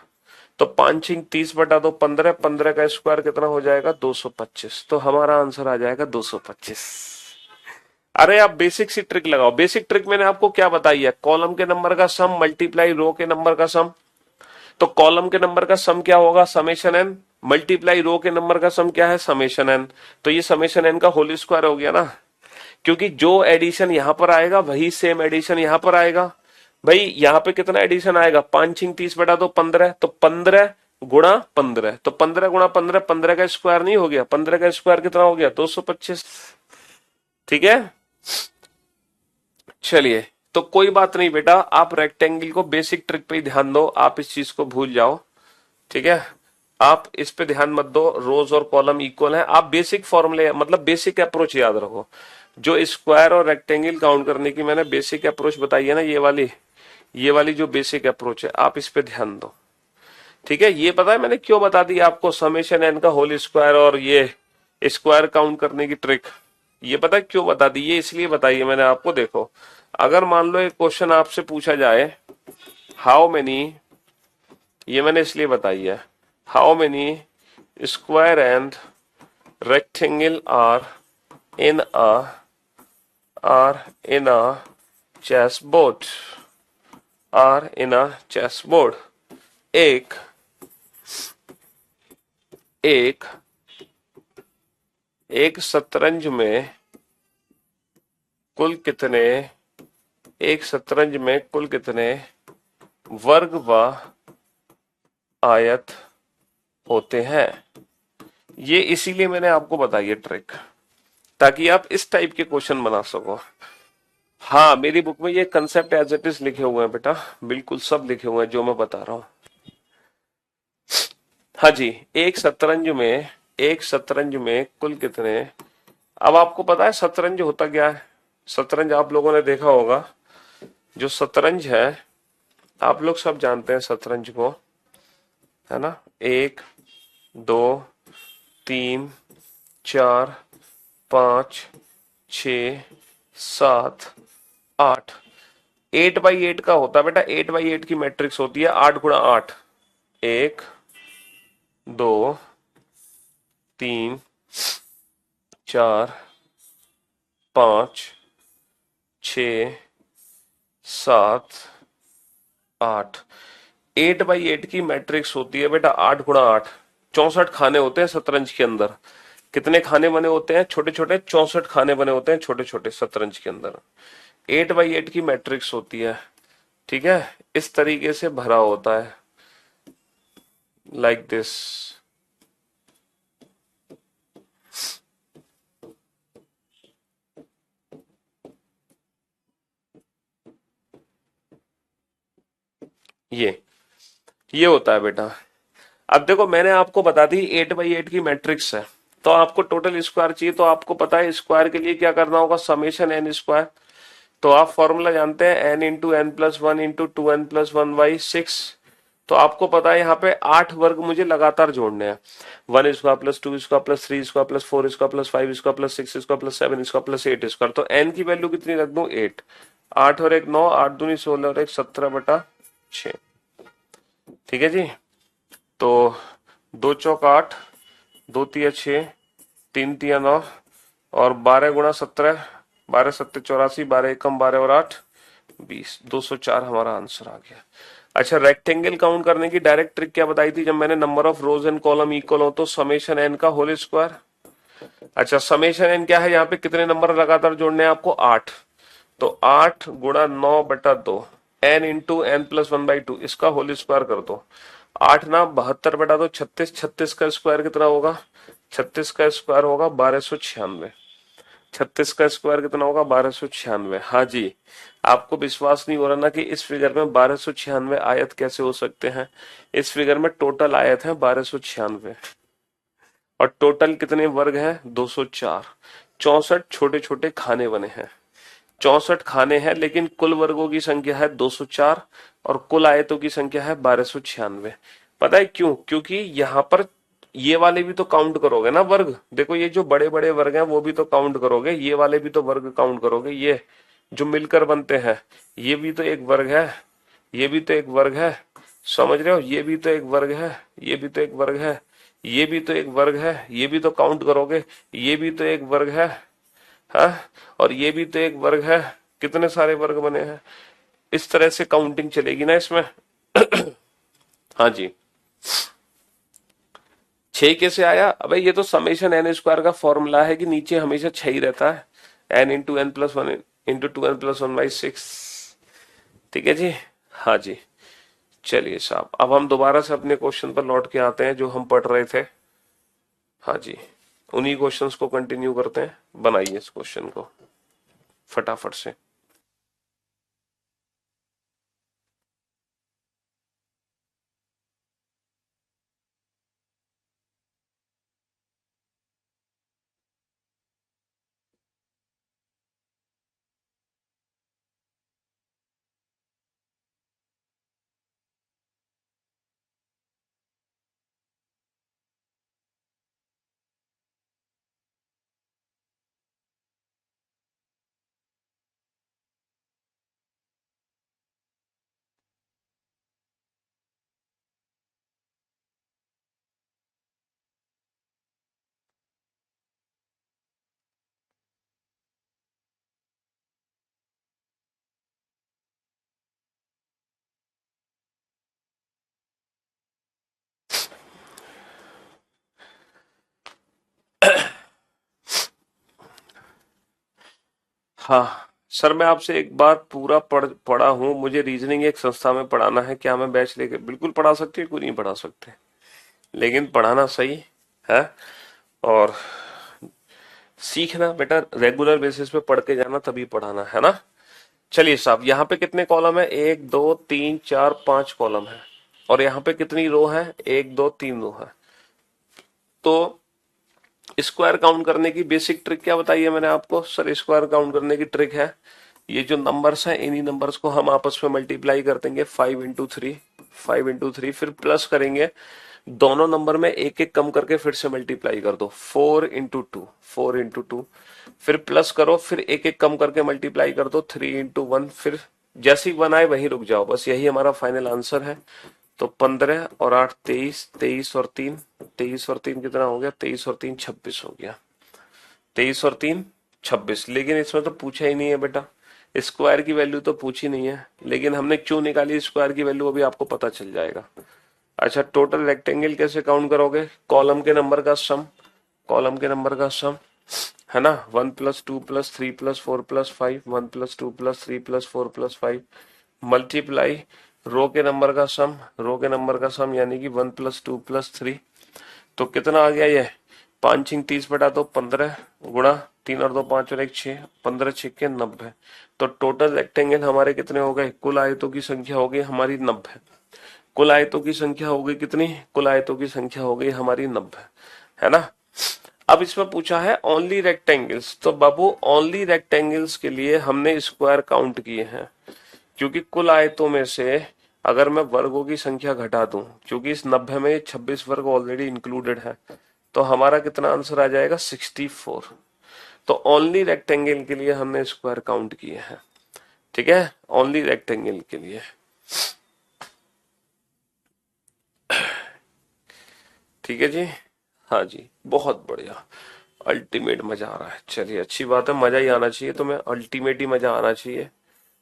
तो 5×30/2 15, 15 का स्क्वायर कितना हो जाएगा? 225। तो हमारा आंसर आ जाएगा 225। अरे आप बेसिक सी ट्रिक लगाओ। बेसिक ट्रिक मैंने आपको क्या बताई है, कॉलम के नंबर का सम मल्टीप्लाई रो के नंबर का सम। तो कॉलम के नंबर का सम क्या होगा, समेशन एन, मल्टीप्लाई रो के नंबर का सम क्या है, समेशन एन। तो ये समेशन एन का होल स्क्वायर हो गया ना, क्योंकि जो एडिशन यहां पर आएगा वही सेम एडिशन यहां पर आएगा। भाई यहाँ पे कितना एडिशन आएगा, 5×30 बटा 2 15, तो 15 गुणा 15, तो 15 गुणा 15, 15 का स्क्वायर नहीं हो गया, 15 का स्क्वायर कितना हो गया, 225। ठीक है, चलिए। तो कोई बात नहीं बेटा, आप रेक्टेंगल को बेसिक ट्रिक पे ही ध्यान दो, आप इस चीज को भूल जाओ। ठीक है, आप इस पे ध्यान मत दो, रोज और कॉलम इक्वल है। आप बेसिक फॉर्मूले मतलब बेसिक अप्रोच याद रखो। जो स्क्वायर और रेक्टेंगल काउंट करने की मैंने बेसिक अप्रोच बताई है ना, ये वाली जो बेसिक अप्रोच है, आप इस पे ध्यान दो। ठीक है, ये पता है मैंने क्यों बता दी आपको समेशन एन का होल स्क्वायर और ये स्क्वायर काउंट करने की ट्रिक, ये पता है क्यों बता दी, ये इसलिए बताई है मैंने आपको। देखो, अगर मान लो एक क्वेश्चन आपसे पूछा जाए, हाउ मेनी, ये मैंने इसलिए बताई है, how many square and rectangle in a are in a chess board, are in a chess board. एक एक एक शतरंज में कुल कितने, एक शतरंज में कुल कितने वर्ग व आयत होते हैं। ये इसीलिए मैंने आपको बताई है ट्रिक, ताकि आप इस टाइप के क्वेश्चन बना सको। हाँ, मेरी बुक में ये कंसेप्ट एज इट इज लिखे हुए हैं बेटा, बिल्कुल सब लिखे हुए हैं जो मैं बता रहा हूं। हाँ जी, एक शतरंज में कुल कितने, अब आपको पता है शतरंज होता क्या है, शतरंज आप लोगों ने देखा होगा। जो शतरंज है, आप लोग सब जानते हैं शतरंज को, है ना। 1 2 3 4 5 6 7 8, 8x8 का होता है बेटा, 8x8 की मैट्रिक्स होती है 8 × 8। 1 2 3 4 5 6 7 8। 8x8 की मैट्रिक्स होती है बेटा 8 × 8। 64 खाने होते हैं शतरंज के अंदर। कितने खाने बने होते हैं, छोटे छोटे 64 खाने बने होते हैं छोटे छोटे शतरंज के अंदर। 8x8 की मैट्रिक्स होती है। ठीक है, इस तरीके से भरा होता है, लाइक दिस। ये होता है बेटा। अब देखो, मैंने आपको बता दी 8x8 की मैट्रिक्स है, तो आपको टोटल स्क्वायर चाहिए, तो आपको पता है स्क्वायर के लिए क्या करना होगा, समेशन एन स्क्वायर। तो आप फॉर्मूला जानते हैं, n into N plus one into 2n+1/6। तो आपको पता है यहाँ पे 8 वर्ग मुझे लगातार जोड़ने हैं, 1 स्क्वायर+2 स्क्वायर+3 स्क्वायर+4 स्क्वायर+5 स्क्वायर+7 स्क्वायर+8 स्क्वायर। तो एन की वैल्यू कितनी रख दूं, 8। 8 और 1 9, 8 दूनी 16 और 1 17/6। ठीक है जी। तो 2 चौक 8, 2 तिया 6, 3 तिया 9 और 12 × 17, 12 × 7 = 84, 12 एकम 12 और 8 20, 204 हमारा आंसर आ गया। अच्छा, रेक्टेंगल काउंट करने की डायरेक्ट ट्रिक क्या बताई थी, जब मैंने number of rows and column equal हो तो समेशन एन का होल स्क्वायर। अच्छा, समेशन एन क्या है, यहाँ पे कितने नंबर लगातार जोड़ने हैं आपको, 8। तो 8 × 9/2, एन इंटू एन प्लस 1/2, इसका होल स्क्वायर कर दो। 8 ना 72/2 36, 36 का स्क्वायर कितना होगा, 36 का स्क्वायर होगा 1296। 36 का स्क्वायर कितना होगा, 1296। हाँ जी, आपको विश्वास नहीं हो रहा ना कि इस फिगर में 1296 आयत कैसे हो सकते हैं। इस फिगर में टोटल आयत है 1296 और टोटल कितने वर्ग हैं, 204। 64 छोटे छोटे खाने बने हैं, 64 खाने हैं, लेकिन कुल वर्गों की संख्या है 204 और कुल आयतों की संख्या है 1296। पता है क्यों, क्योंकि यहां पर ये वाले भी तो काउंट करोगे ना वर्ग। देखो, ये जो बड़े बड़े वर्ग हैं वो भी तो काउंट करोगे, ये वाले भी तो वर्ग काउंट करोगे, ये जो मिलकर बनते हैं, ये भी तो एक वर्ग है, ये भी तो एक वर्ग है। समझ रहे हो, ये भी तो एक वर्ग है, ये भी तो एक वर्ग है, ये भी तो एक वर्ग है, ये भी तो काउंट करोगे, ये भी तो एक वर्ग है। हाँ, और ये भी तो एक वर्ग है, कितने सारे वर्ग बने हैं। इस तरह से काउंटिंग चलेगी ना इसमें। हाँ जी। 6 कैसे आया? अबे ये तो समेशन एन स्क्वायर का फॉर्मूला है कि नीचे हमेशा 6 ही रहता है, n into N plus one into two n plus one by six. ठीक है जी। हाँ जी। चलिए साहब, अब हम दोबारा से अपने क्वेश्चन पर लौट के आते हैं जो हम पढ़ रहे थे। हाँ जी, उन्हीं क्वेश्चंस को कंटिन्यू करते हैं। बनाइए इस क्वेश्चन को फटाफट से। हाँ सर, मैं आपसे एक बार पूरा पढ़ा हूँ, मुझे रीजनिंग एक संस्था में पढ़ाना है, क्या मैं बैच लेके बिल्कुल पढ़ा सकते हैं? कोई नहीं पढ़ा सकते, लेकिन पढ़ाना सही है। और सीखना बेटा, रेगुलर बेसिस पे पढ़ के जाना, तभी पढ़ाना है ना। चलिए साहब, यहाँ पे कितने कॉलम है? एक दो तीन चार पांच कॉलम है। और यहाँ पे कितनी रो है? एक दो तीन रो है। तो स्क्वायर काउंट करने की बेसिक ट्रिक क्या बताई है मैंने आपको? सर स्क्वायर काउंट करने की ट्रिक है, ये जो नंबर्स हैं इन्हीं नंबर्स को हम आपस में मल्टीप्लाई कर देंगे, 5 इंटू 3, 5 इंटू 3, फिर प्लस करेंगे, दोनों नंबर में एक एक कम करके फिर से मल्टीप्लाई कर दो, 4 इंटू 2, 4 इंटू 2, फिर प्लस करो, फिर एक एक कम करके मल्टीप्लाई कर दो, 3 इंटू 1, फिर जैसे ही 1 आए वहीं रुक जाओ, बस यही हमारा फाइनल आंसर है। तो 15 और 8 23, 23 और 3, 23 और 3 कितना हो गया? 23 और 3 26 हो गया। 23 और 3 26, लेकिन इसमें तो पूछा ही नहीं है बेटा, स्क्वायर की वैल्यू तो पूछी नहीं है, लेकिन हमने क्यों निकाली स्क्वायर की वैल्यू अभी आपको पता चल जाएगा। अच्छा, टोटल रेक्टेंगल कैसे काउंट करोगे? कॉलम के नंबर का सम, कॉलम के नंबर का सम, है ना। 1 + 2 + 3 + 4 + 5, 1 + 2 + 3 + 4 + 5 मल्टीप्लाई रो के नंबर का सम, रो के नंबर का सम यानी कि 1 + 2 + 3। तो कितना आ गया ये? 5 × 30 = 15 3 और 2 5 और 1 6, 15 × 6 = 90। तो टोटल रेक्टेंगल हमारे कितने हो गए? कुल आयतों की संख्या हो गई हमारी 90। कुल आयतों की संख्या हो गई कितनी? कुल आयतों की संख्या हो गई हमारी 90, है ना। अब इसमें पूछा है ओनली रेक्टेंगल्स, तो बाबू ओनली रेक्टेंगल्स के लिए हमने स्क्वायर काउंट किए हैं, क्योंकि कुल आयतों में से अगर मैं वर्गों की संख्या घटा दूं, क्योंकि इस 90 में 26 वर्ग ऑलरेडी इंक्लूडेड है, तो हमारा कितना आंसर आ जाएगा? 64। तो ओनली रेक्टेंगल के लिए हमने स्क्वायर काउंट किए हैं। ठीक है, ओनली रेक्टेंगल के लिए। ठीक है जी। हाँ जी, बहुत बढ़िया, अल्टीमेट मजा आ रहा है। चलिए अच्छी बात है, मजा ही आना चाहिए, तो मैं अल्टीमेट ही मजा आना चाहिए,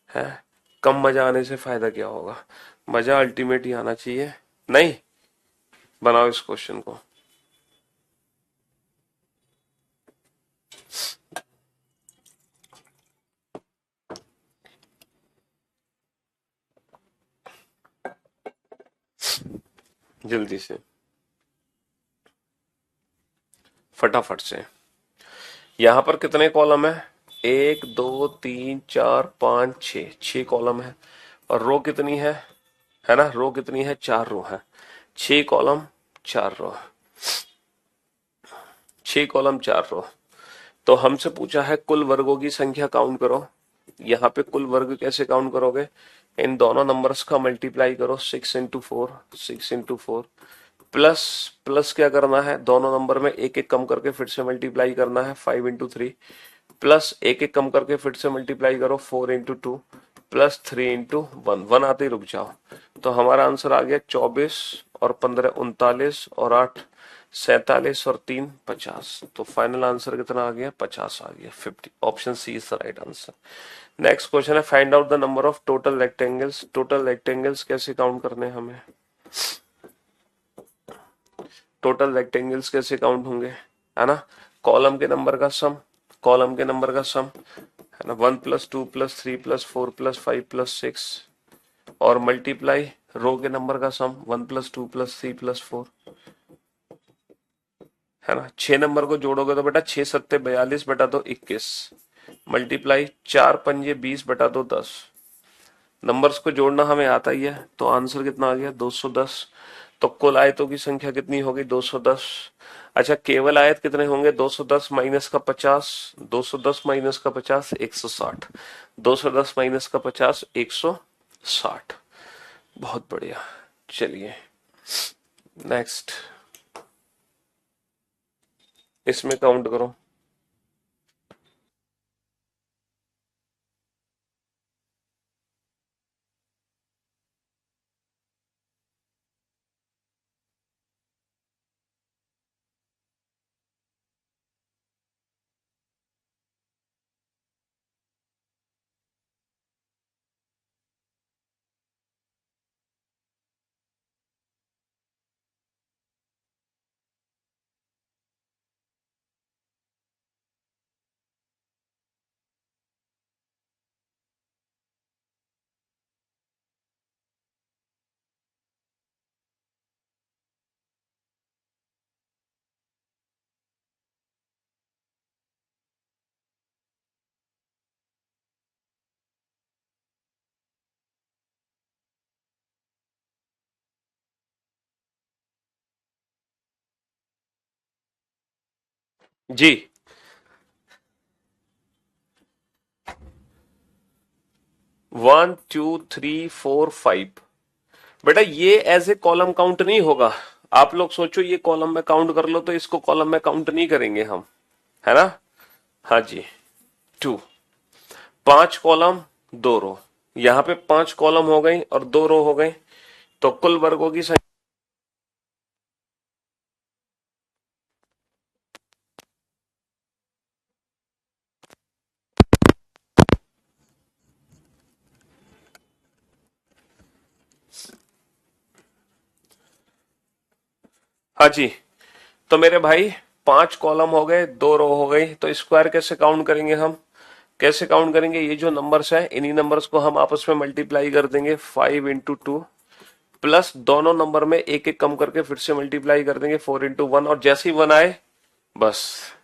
है। कम मजा आने से फायदा क्या होगा? मजा अल्टीमेट ही आना चाहिए। नहीं, बनाओ इस क्वेश्चन को। जल्दी से, फटाफट से। यहां पर कितने कॉलम है? 1 2 3 4 5 6, 6 कॉलम है। और रो कितनी है ना, रो कितनी है? 4 रो है। 6 कॉलम 4 रो, 6 कॉलम 4 रो। तो हमसे पूछा है कुल वर्गों की संख्या काउंट करो। यहाँ पे कुल वर्ग कैसे काउंट करोगे? इन दोनों नंबर्स का मल्टीप्लाई करो, 6 इंटू 4, 6 इंटू 4, प्लस, प्लस क्या करना है? दोनों नंबर में एक एक कम करके फिर से मल्टीप्लाई करना है, 5 इंटू 3, प्लस एक एक कम करके फिर से मल्टीप्लाई करो, 4 इंटू 2, प्लस 3 इंटू 1, 1 आते ही रुक जाओ। तो हमारा आंसर आ गया 24 और 15 39 और 8 47 और 3 50, तो फाइनल आंसर कितना आ गया? 50 आ गया, 50। Option C is the right answer. Next question है, find out the number of total rectangles. Total rectangles कैसे काउंट करने हैं हमें? टोटल रेक्टेंगल्स कैसे काउंट होंगे, है ना? कॉलम के नंबर का सम, कॉलम के नंबर का सम, है ना? 1 plus 2 plus 3 plus 4 plus 5 plus 6, और मल्टीप्लाई रो के नंबर का सम, 1 प्लस 2 प्लस 3 प्लस 4, है ना? 6 नंबर को जोड़ोगे तो बेटा 6 सत्ते 42 बटा 2 21, मल्टीप्लाई 4 पंजे 20 बटा 2 10। नंबर्स को जोड़ना हमें आता ही है, तो आंसर कितना आ गया? 210। तो कुल आयतों की संख्या कितनी होगी? 210। अच्छा, केवल आयत कितने होंगे? 210 माइनस का 50, 210 माइनस का 50 160, 210 माइनस का 50 160। बहुत बढ़िया। चलिए नेक्स्ट, इसमें काउंट करो। जी, 1 2 3 4 5। बेटा ये एज ए कॉलम काउंट नहीं होगा। आप लोग सोचो ये कॉलम में काउंट कर लो, तो इसको कॉलम में काउंट नहीं करेंगे हम, है ना? हाँ जी, 2। 5 कॉलम 2 रो, यहाँ पे 5 कॉलम हो गई और 2 रो हो गई, तो कुल वर्गों की संख्या। हाँ जी, तो मेरे भाई 5 कॉलम हो गए, 2 रो हो गई, तो स्क्वायर कैसे काउंट करेंगे हम? कैसे काउंट करेंगे? ये जो नंबर्स है इन्हीं नंबर्स को हम आपस में मल्टीप्लाई कर देंगे, 5 इंटू 2, प्लस दोनों नंबर में एक एक कम करके फिर से मल्टीप्लाई कर देंगे, 4 इंटू 1, और जैसे ही 1 आए, बस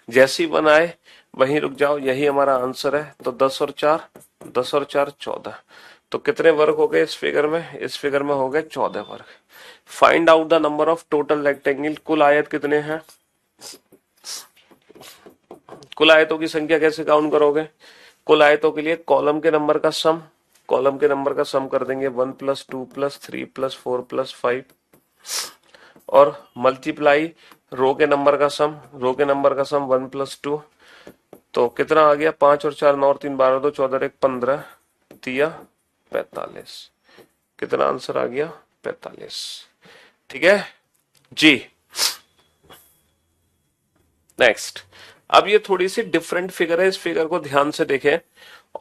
जैसे ही 1 आए वहीं रुक जाओ, यही हमारा आंसर है। तो 10 और 4, 10 और 4 14। तो कितने वर्ग हो गए इस फिगर में? इस फिगर में हो गए 14 वर्ग। Find out the number of total rectangle. कुल आयत कितने हैं? कुल आयतों की संख्या कैसे काउंट करोगे? कुल आयतों के लिए कॉलम के नंबर का सम, कॉलम के नंबर का सम कर देंगे, 1 प्लस 2 प्लस 3 प्लस 4 प्लस 5, और मल्टीप्लाई रो के नंबर का सम, रो के नंबर का सम 1 प्लस 2, तो कितना आ गया? 5 और 4 9 और 3 12, 2 14 1 15, तिया 45। कितना आंसर आ गया? 45। ठीक है जी। नेक्स्ट, अब ये थोड़ी सी डिफरेंट फिगर है, इस फिगर को ध्यान से देखें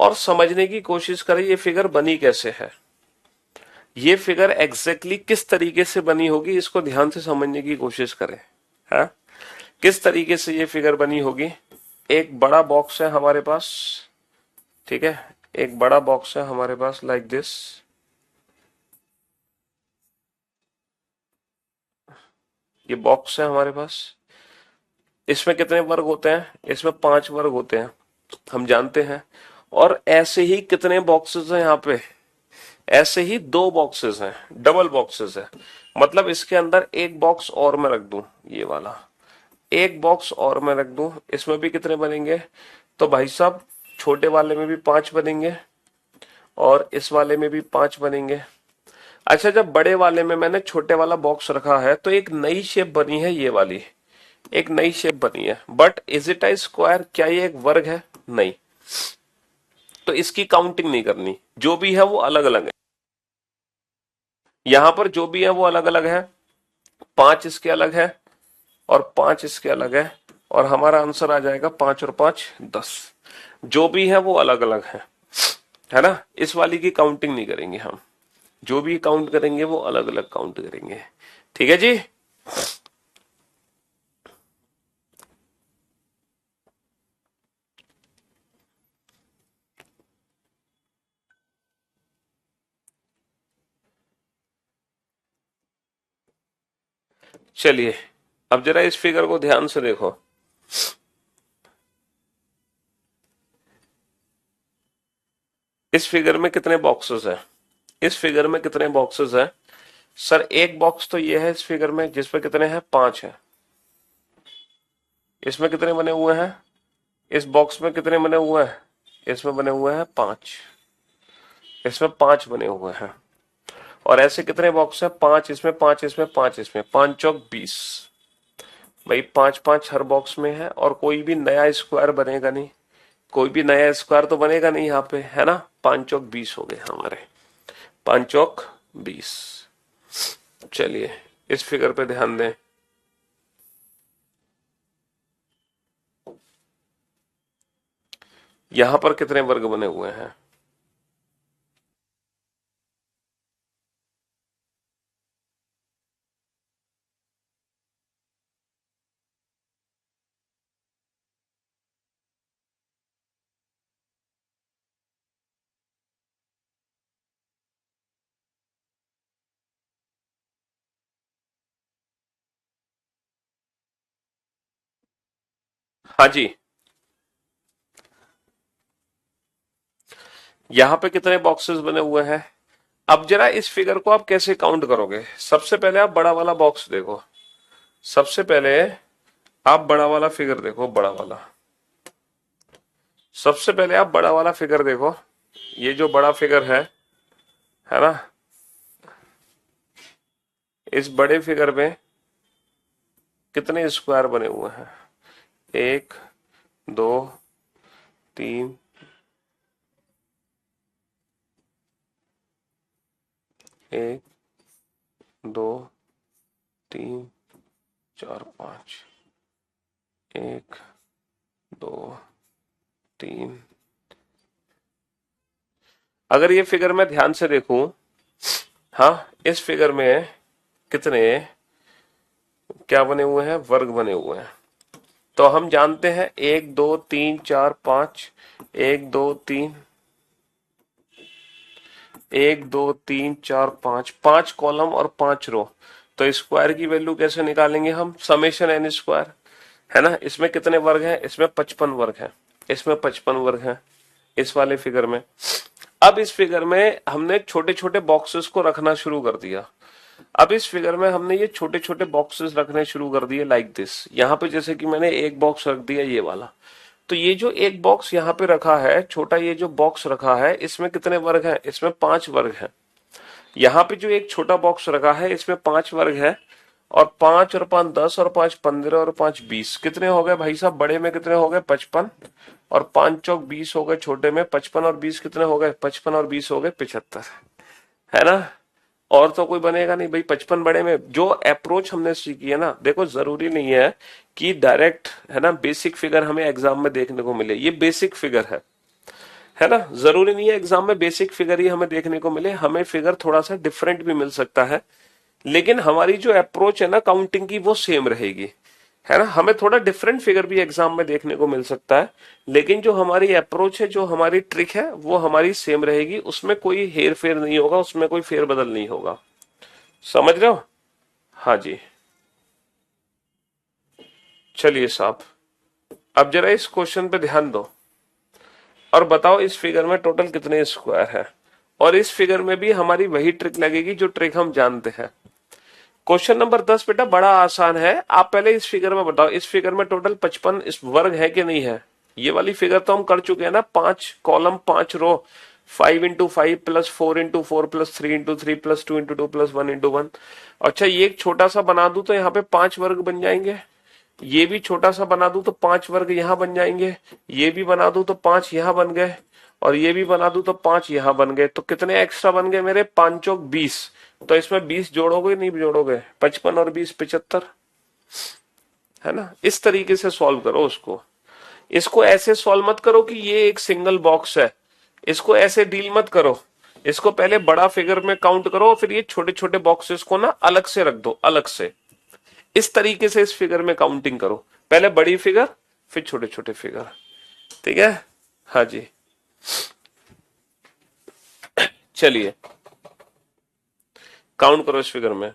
और समझने की कोशिश करें ये फिगर बनी कैसे है। ये फिगर एग्जैक्टली किस तरीके से बनी होगी, इसको ध्यान से समझने की कोशिश करें। है, किस तरीके से ये फिगर बनी होगी? एक बड़ा बॉक्स है हमारे पास, ठीक है, एक बड़ा बॉक्स है हमारे पास लाइक दिस। ये बॉक्स है हमारे पास, इसमें कितने वर्ग होते हैं? इसमें 5 वर्ग होते हैं, हम जानते हैं। और ऐसे ही कितने बॉक्सेस हैं यहाँ पे? ऐसे ही 2 बॉक्सेस हैं, डबल बॉक्सेस है। मतलब इसके अंदर एक बॉक्स और मैं रख दूं, ये वाला एक बॉक्स और मैं रख दूं, इसमें भी कितने बनेंगे? तो भाई साहब छोटे वाले में भी 5 बनेंगे और इस वाले में भी 5 बनेंगे। अच्छा, जब बड़े वाले में मैंने छोटे वाला बॉक्स रखा है तो एक नई शेप बनी है, ये वाली एक नई शेप बनी है, but is it a square? क्या ये एक वर्ग है? नहीं। तो इसकी काउंटिंग नहीं करनी, जो भी है वो अलग अलग है। यहां पर जो भी है वो अलग अलग है, 5 इसके अलग है, और 5 इसके अलग है, और हमारा आंसर आ जाएगा 5 और 5 10। जो भी है वो अलग अलग है ना। इस वाली की काउंटिंग नहीं करेंगे हम, जो भी काउंट करेंगे वो अलग अलग काउंट करेंगे। ठीक है जी। चलिए अब जरा इस फिगर को ध्यान से देखो। इस फिगर में कितने बॉक्सेस हैं? इस फिगर में कितने बॉक्सेस हैं? सर एक बॉक्स तो ये है इस फिगर में जिसमें कितने हैं? 5 है। इसमें कितने बने हुए हैं? इस बॉक्स में कितने बने हुए हैं? इसमें बने हुए हैं 5। इसमें 5 बने हुए हैं। और ऐसे कितने बॉक्स हैं? 5 इसमें, 5 इसमें, 5 इसमें, 5 चौक 20। भाई 5 5 हर बॉक्स में है, और कोई भी नया स्क्वायर बनेगा नहीं। कोई भी नया स्क्वायर तो बनेगा नहीं यहाँ पे, है ना। 5 चौक 20 हो गए हमारे, 5 चौक 20। चलिए इस फिगर पे ध्यान दें। यहां पर कितने वर्ग बने हुए हैं? हाँ जी। यहां पे कितने बॉक्सेस बने हुए हैं? अब जरा इस फिगर को आप कैसे काउंट करोगे? सबसे पहले आप बड़ा वाला बॉक्स देखो। सबसे पहले आप बड़ा वाला फिगर देखो, बड़ा वाला। सबसे पहले आप बड़ा वाला फिगर देखो। ये जो बड़ा फिगर है ना, इस बड़े फिगर में कितने स्क्वायर बने हुए हैं? 1 2 3 1 2 3 4 5, 1 2 3। अगर ये फिगर मैं ध्यान से देखूं, हाँ, इस फिगर में कितने क्या बने हुए हैं? वर्ग बने हुए हैं। तो हम जानते हैं 1 2 3 4 5, 1 2 3, 1 2 3 4 5, 5 कॉलम और 5 रो। तो स्क्वायर की वैल्यू कैसे निकालेंगे हम? समेशन एन स्क्वायर, है ना। इसमें कितने वर्ग हैं? इसमें 55 वर्ग हैं। इसमें 55 वर्ग हैं इस वाले फिगर में। अब इस फिगर में हमने छोटे छोटे बॉक्सेस को रखना शुरू कर दिया। अब इस फिगर में हमने ये छोटे छोटे बॉक्सेस रखने शुरू कर दिए, लाइक दिस। यहाँ पे जैसे कि मैंने एक बॉक्स रख दिया ये वाला। तो ये जो एक बॉक्स यहाँ पे रखा है छोटा, ये जो बॉक्स रखा है इसमें कितने वर्ग हैं? इसमें 5 वर्ग हैं। यहाँ पे जो एक छोटा बॉक्स रखा है इसमें 5 वर्ग है। और 5 और 5 10, और 5 15, और 5 20। कितने हो गए भाई साहब? बड़े में कितने हो गए? 55। और 5 चौक 20 हो गए छोटे में। 55 और 20 कितने हो गए? 55 और 20 हो गए 75, है ना। और तो कोई बनेगा नहीं भाई। 55 बड़े में जो अप्रोच हमने सीखी है ना, देखो जरूरी नहीं है कि डायरेक्ट, है ना, बेसिक फिगर हमें एग्जाम में देखने को मिले। ये बेसिक फिगर है ना। जरूरी नहीं है एग्जाम में बेसिक फिगर ही हमें देखने को मिले, हमें फिगर थोड़ा सा डिफरेंट भी मिल सकता है। लेकिन हमारी जो अप्रोच है ना काउंटिंग की, वो सेम रहेगी, है ना। हमें थोड़ा डिफरेंट फिगर भी एग्जाम में देखने को मिल सकता है, लेकिन जो हमारी अप्रोच है, जो हमारी ट्रिक है, वो हमारी सेम रहेगी। उसमें कोई हेर फेर नहीं होगा, उसमें कोई फेर बदल नहीं होगा। समझ रहे हो? हाँ जी। चलिए साहब, अब जरा इस क्वेश्चन पे ध्यान दो और बताओ इस फिगर में टोटल कितने स्क्वायर है। और इस फिगर में भी हमारी वही ट्रिक लगेगी जो ट्रिक हम जानते हैं। क्वेश्चन नंबर 10 बेटा बड़ा आसान है। आप पहले इस फिगर में बताओ, इस फिगर में टोटल 55 इस वर्ग है कि नहीं है? ये वाली फिगर तो हम कर चुके हैं ना। 5 कॉलम 5 रो, 5 into 5 plus 4 into 4 plus 3 into 3 plus 2 into 2 plus 1 into 1। अच्छा ये एक छोटा सा बना दूं तो यहाँ पे 5 वर्ग बन जाएंगे। ये भी छोटा सा बना दूं तो 5 वर्ग यहां बन जाएंगे। ये भी बना दूं तो 5 यहां बन गए। और ये भी बना दूं तो 5 यहां बन गए। तो कितने एक्स्ट्रा बन गए मेरे? 5 चौक 20। तो इसमें 20 जोड़ोगे नहीं जोड़ोगे? 55 और 20 75। है ना। इस तरीके से सॉल्व करो उसको। इसको ऐसे सॉल्व मत करो कि ये एक सिंगल बॉक्स है, इसको ऐसे डील मत करो। इसको पहले बड़ा फिगर में काउंट करो, फिर ये छोटे छोटे बॉक्सेस को ना अलग से रख दो, अलग से। इस तरीके से इस फिगर में काउंटिंग करो, पहले बड़ी फिगर फिर छोटे छोटे फिगर। ठीक है। हाँ जी, चलिए काउंट करो इस फिगर में।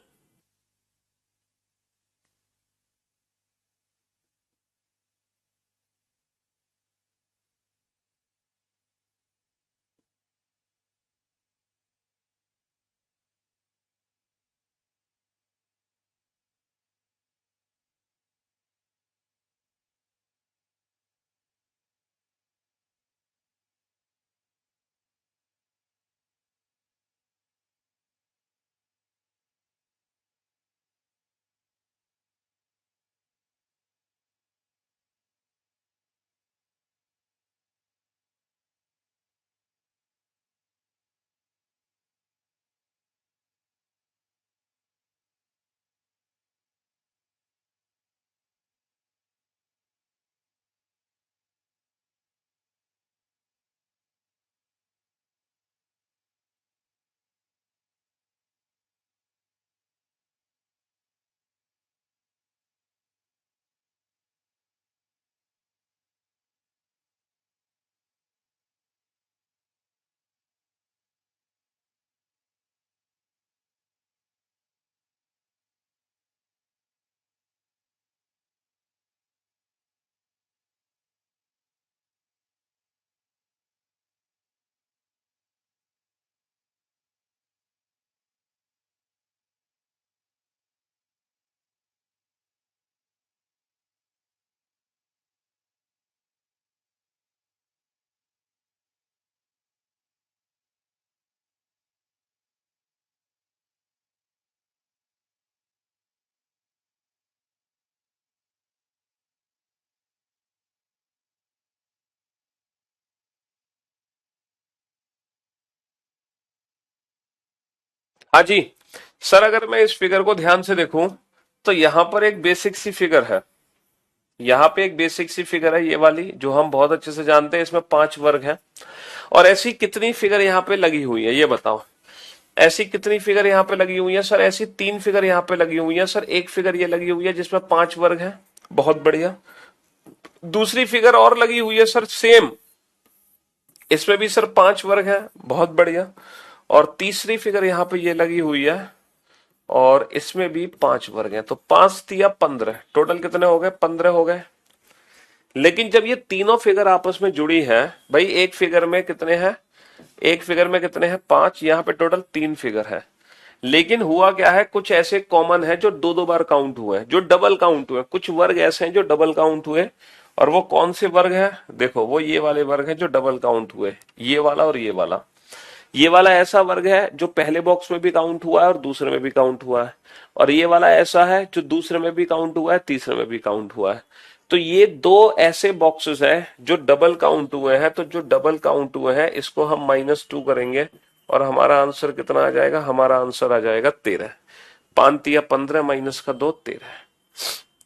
हाँ जी सर, अगर मैं इस फिगर को ध्यान से देखूं तो यहां पर एक बेसिक सी फिगर है। यहाँ पे एक बेसिक सी फिगर है, ये वाली जो हम बहुत अच्छे से जानते हैं, इसमें 5 वर्ग है। और ऐसी कितनी फिगर यहाँ पे लगी हुई है ये बताओ। ऐसी कितनी फिगर यहाँ पे लगी हुई है सर? ऐसी 3 फिगर यहाँ पे लगी हुई है सर। एक फिगर ये लगी हुई है जिसमें 5 वर्ग है, बहुत बढ़िया। दूसरी फिगर और लगी हुई है सर सेम, इसमें भी सर 5 वर्ग है, बहुत बढ़िया। और तीसरी फिगर यहाँ पे ये लगी हुई है और इसमें भी 5 वर्ग है। तो 5 तिया 15, टोटल कितने हो गए? 15 हो गए। लेकिन जब ये तीनों फिगर आपस में जुड़ी है, भाई एक फिगर में कितने हैं? एक फिगर में कितने हैं? 5। यहाँ पे टोटल 3 फिगर है। लेकिन हुआ क्या है, कुछ ऐसे कॉमन है जो दो दो बार काउंट हुए हैं, जो डबल काउंट हुए। कुछ वर्ग ऐसे हैं जो डबल काउंट हुए। और वो कौन से वर्ग हैं? देखो, वो ये वाले वर्ग हैं जो डबल काउंट हुए, ये वाला और ये वाला। ये वाला ऐसा वर्ग है जो पहले बॉक्स में भी काउंट हुआ है और दूसरे में भी काउंट हुआ है। और ये वाला ऐसा है जो दूसरे में भी काउंट हुआ है, तीसरे में भी काउंट हुआ है। तो ये दो ऐसे बॉक्सेस हैं जो डबल काउंट हुए हैं। तो जो डबल काउंट हुए हैं इसको हम -2 करेंगे और हमारा आंसर कितना आ जाएगा? हमारा आंसर आ जाएगा 13। 5 तिया 15 -2 13।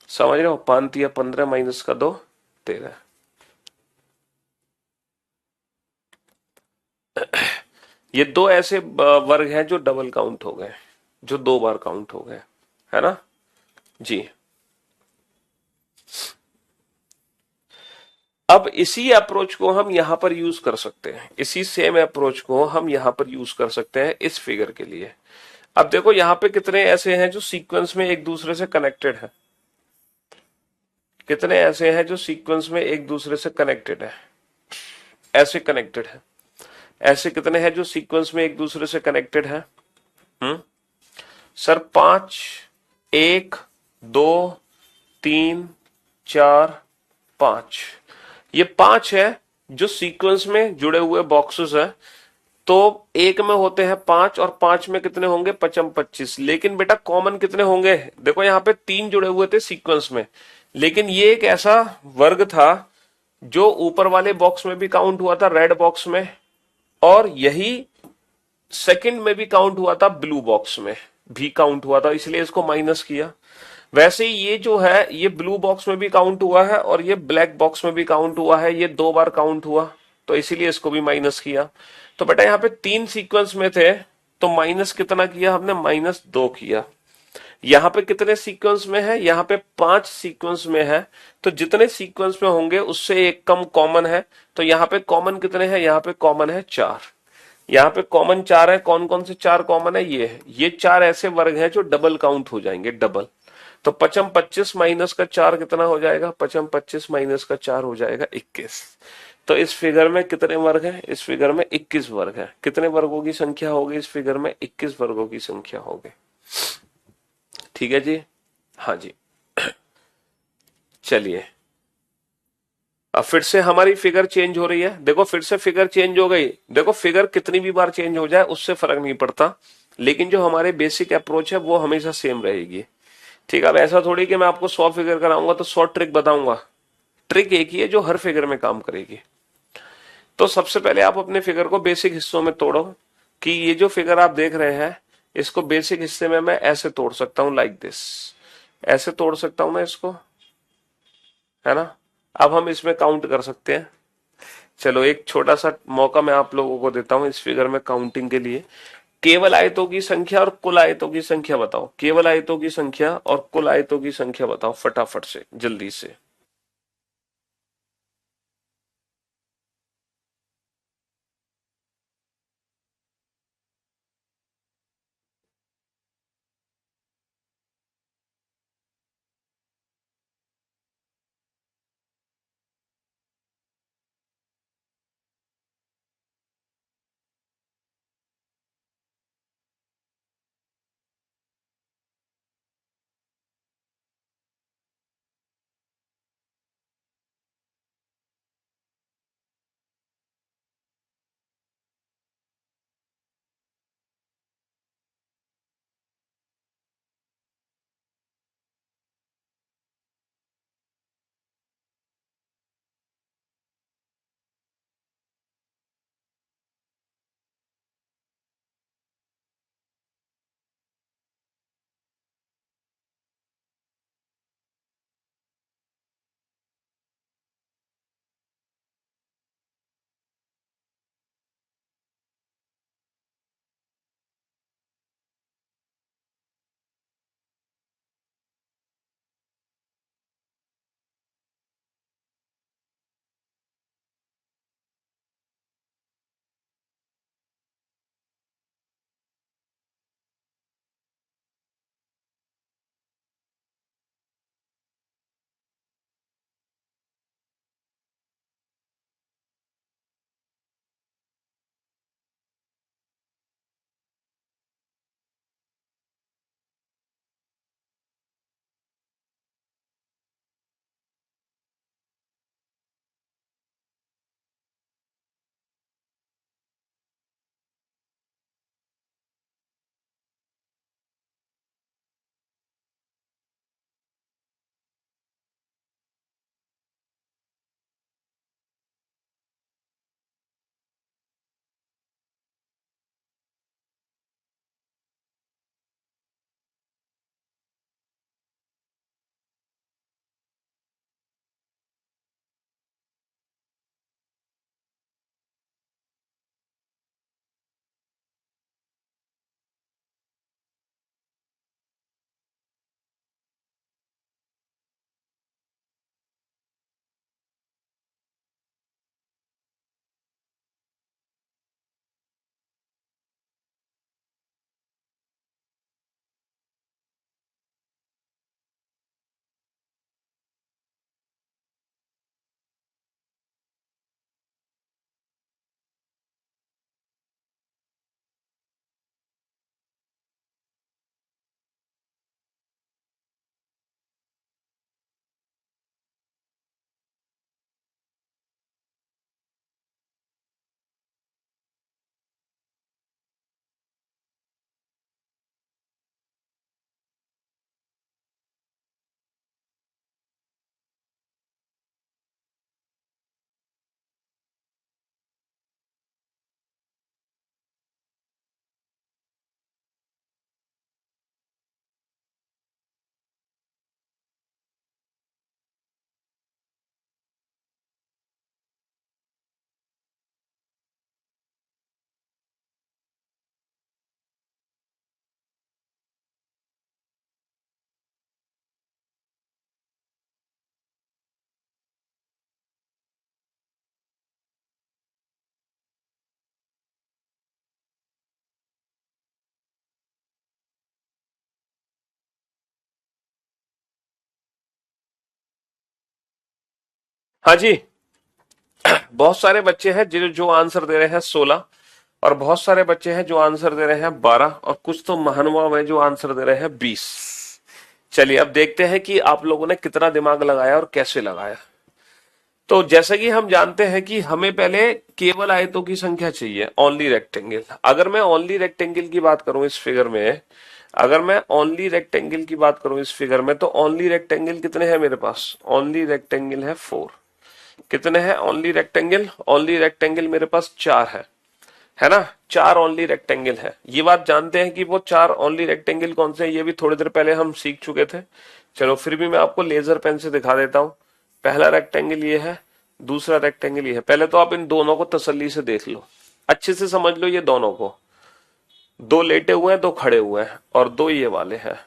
समझ रहे हो? 5 तिया 15 -2 13। ये दो ऐसे वर्ग हैं जो डबल काउंट हो गए, जो 2 बार काउंट हो गए, है ना जी। अब इसी अप्रोच को हम यहां पर यूज कर सकते हैं, इसी सेम अप्रोच को हम यहां पर यूज कर सकते हैं इस फिगर के लिए। अब देखो यहां पे कितने ऐसे हैं जो सीक्वेंस में एक दूसरे से कनेक्टेड है। कितने ऐसे हैं जो सीक्वेंस में एक दूसरे से कनेक्टेड है, ऐसे कनेक्टेड है। ऐसे कितने हैं जो सीक्वेंस में एक दूसरे से कनेक्टेड है? हम्म सर 5, 1, 2, 3, 4, 5। ये 5 है जो सीक्वेंस में जुड़े हुए बॉक्सेस है। तो एक में होते हैं 5 और 5 में कितने होंगे? 25। लेकिन बेटा कॉमन कितने होंगे? देखो यहाँ पे 3 जुड़े हुए थे सीक्वेंस में, लेकिन ये एक ऐसा वर्ग था जो ऊपर वाले बॉक्स में भी काउंट हुआ था, रेड बॉक्स में, और यही सेकंड में भी काउंट हुआ था, ब्लू बॉक्स में भी काउंट हुआ था, इसलिए इसको माइनस किया। वैसे ही ये जो है ये ब्लू बॉक्स में भी काउंट हुआ है और ये ब्लैक बॉक्स में भी काउंट हुआ है, ये 2 बार काउंट हुआ, तो इसीलिए इसको भी माइनस किया। तो बेटा यहाँ पे 3 सीक्वेंस में थे, तो माइनस कितना किया हमने, -2 किया। यहाँ पे कितने सीक्वेंस में है, यहाँ पे 5 सीक्वेंस में है, तो जितने सीक्वेंस में होंगे उससे एक कम कॉमन है, तो यहाँ पे कॉमन कितने हैं, यहाँ पे कॉमन है 4। यहाँ पे कॉमन 4 है, कौन कौन से 4 कॉमन है, ये है, ये 4 ऐसे वर्ग हैं जो डबल काउंट हो जाएंगे, डबल। तो 55 माइनस का 4 कितना हो जाएगा, 55 माइनस का 4 हो जाएगा 21। तो इस फिगर में कितने वर्ग हैं, इस फिगर में 21 वर्ग हैं। कितने वर्गों की संख्या होगी इस फिगर में, 21 वर्गों की संख्या होगी। ठीक है जी, हाँ जी। चलिए, अब फिर से हमारी फिगर चेंज हो रही है, देखो फिर से फिगर चेंज हो गई। देखो फिगर कितनी भी बार चेंज हो जाए उससे फर्क नहीं पड़ता, लेकिन जो हमारे बेसिक अप्रोच है वो हमेशा सेम रहेगी। ठीक है, अब ऐसा थोड़ी कि मैं आपको 100 फिगर कराऊंगा तो 100 ट्रिक बताऊंगा। ट्रिक एक ही है जो हर फिगर में काम करेगी। तो सबसे पहले आप अपने फिगर को बेसिक हिस्सों में तोड़ो, कि ये जो फिगर आप देख रहे हैं इसको बेसिक हिस्से में मैं ऐसे तोड़ सकता हूं, लाइक दिस, ऐसे तोड़ सकता हूं मैं इसको, है ना। अब हम इसमें काउंट कर सकते हैं। चलो एक छोटा सा मौका मैं आप लोगों को देता हूं इस फिगर में काउंटिंग के लिए। केवल आयतों की संख्या और कुल आयतों की संख्या बताओ, केवल आयतों की संख्या और कुल आयतों की संख्या बताओ फटाफट से, जल्दी से। हाँ जी, बहुत सारे बच्चे हैं जो जो आंसर दे रहे हैं 16, और बहुत सारे बच्चे हैं जो आंसर दे रहे हैं 12, और कुछ तो महानुभाव है जो आंसर दे रहे हैं 20। चलिए अब देखते हैं कि आप लोगों ने कितना दिमाग लगाया और कैसे लगाया। तो जैसा कि हम जानते हैं कि हमें पहले केवल आयतों की संख्या चाहिए, ओनली रेक्टेंगल। अगर मैं ओनली रेक्टेंगल की बात करूं इस फिगर में, अगर मैं ओनली रेक्टेंगल की बात करूं इस फिगर में, तो ओनली रेक्टेंगल कितने हैं मेरे पास? ओनली रेक्टेंगल है 4। कितने हैं ओनली रेक्टेंगल? ओनली रेक्टेंगल मेरे पास 4 है ना? 4 ओनली रेक्टेंगल है। ये बात जानते हैं कि वो 4 ओनली रेक्टेंगल कौन से हैं, ये भी थोड़ी देर पहले हम सीख चुके थे। चलो फिर भी मैं आपको लेजर पेन से दिखा देता हूं। पहला रेक्टेंगल ये है, दूसरा रेक्टेंगल ये है। पहले तो आप इन दोनों को तसल्ली से देख लो, अच्छे से समझ लो। ये दोनों को, दो लेटे हुए हैं, दो खड़े हुए हैं, और दो ये वाले हैं,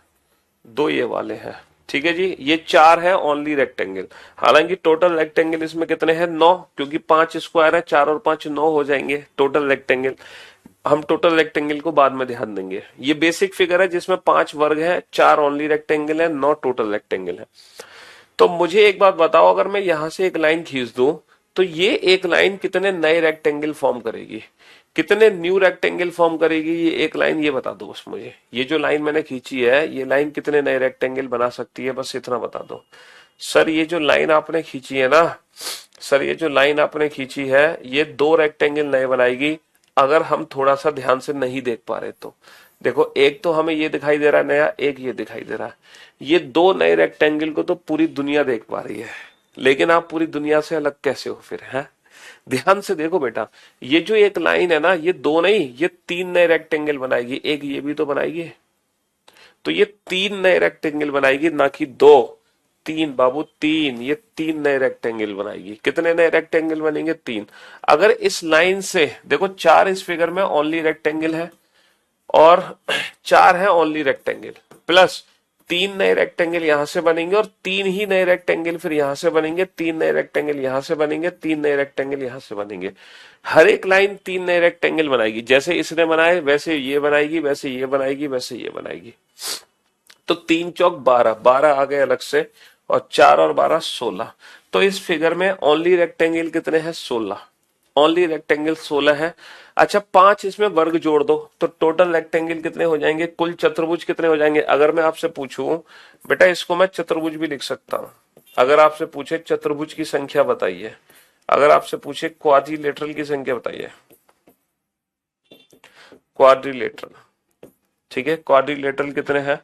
दो ये वाले हैं। ठीक है जी, ये 4 है ओनली रेक्टेंगल। हालांकि टोटल रेक्टेंगल इसमें कितने हैं? 9, क्योंकि 5 स्क्वायर है, 4 और 5 9 हो जाएंगे टोटल रेक्टेंगल। हम टोटल रेक्टेंगल को बाद में ध्यान देंगे। ये बेसिक फिगर है जिसमें 5 वर्ग है, 4 ओनली रेक्टेंगल है, 9 टोटल रेक्टेंगल है। तो मुझे एक बात बताओ, अगर मैं यहां से एक लाइन खींच दूं, तो ये एक लाइन कितने नए रेक्टेंगल फॉर्म करेगी, कितने न्यू रेक्टेंगल फॉर्म करेगी? ये एक लाइन, ये बता दो बस मुझे। ये जो लाइन मैंने खींची है, ये लाइन कितने नए रेक्टेंगल बना सकती है, बस इतना बता दो। सर ये जो लाइन आपने खींची है ना, सर ये जो लाइन आपने खींची है, ये 2 रेक्टेंगल नए बनाएगी, अगर हम थोड़ा सा ध्यान से नहीं देख पा रहे तो। देखो, एक तो हमें ये दिखाई दे रहा है नया, एक ये दिखाई दे रहा है। ये 2 नए रेक्टेंगल को तो पूरी दुनिया देख पा रही है, लेकिन आप पूरी दुनिया से अलग कैसे हो फिर, है? ध्यान से देखो बेटा, ये जो एक लाइन है ना, ये 2 नहीं, ये 3 नए रेक्टेंगल बनाएगी। एक ये भी तो बनाएगी, तो ये 3 नए रेक्टेंगल बनाएगी, ना कि 2। 3 बाबू, 3। ये 3 नए रेक्टेंगल बनाएगी। कितने नए रेक्टेंगल बनेंगे? 3। अगर इस लाइन से देखो, 4 इस फिगर में ओनली रेक्टेंगल है, और 4 है ओनली रेक्टेंगल, प्लस 3 नए रेक्टेंगल यहां से बनेंगे, और 3 ही नए रेक्टेंगल फिर यहां से बनेंगे, 3 नए रेक्टेंगल यहां से बनेंगे, 3 नए रेक्टेंगल यहां से बनेंगे। हर एक लाइन 3 नए रेक्टेंगल बनाएगी। जैसे इसने बनाए वैसे ये बनाएगी, वैसे ये बनाएगी, वैसे ये बनाएगी। तो 3 चौक 12, 12 आ गए अलग से, और 4 और 12 16। तो इस फिगर में ओनली रेक्टेंगल कितने हैं? 16। ओनली रेक्टेंगल 16 है। अच्छा, 5 इसमें वर्ग जोड़ दो, तो टोटल रेक्टेंगल कितने हो जाएंगे? कुल चतुर्भुज कितने हो जाएंगे? अगर मैं आपसे पूछूं, बेटा इसको मैं चतुर्भुज भी लिख सकता हूं। अगर आपसे पूछे चतुर्भुज की संख्या बताइए, अगर आपसे पूछे क्वाड्रिलेटरल की संख्या बताइए, क्वाड्रिलेटरल, ठीक है, क्वाड्रिलेटरल कितने हैं,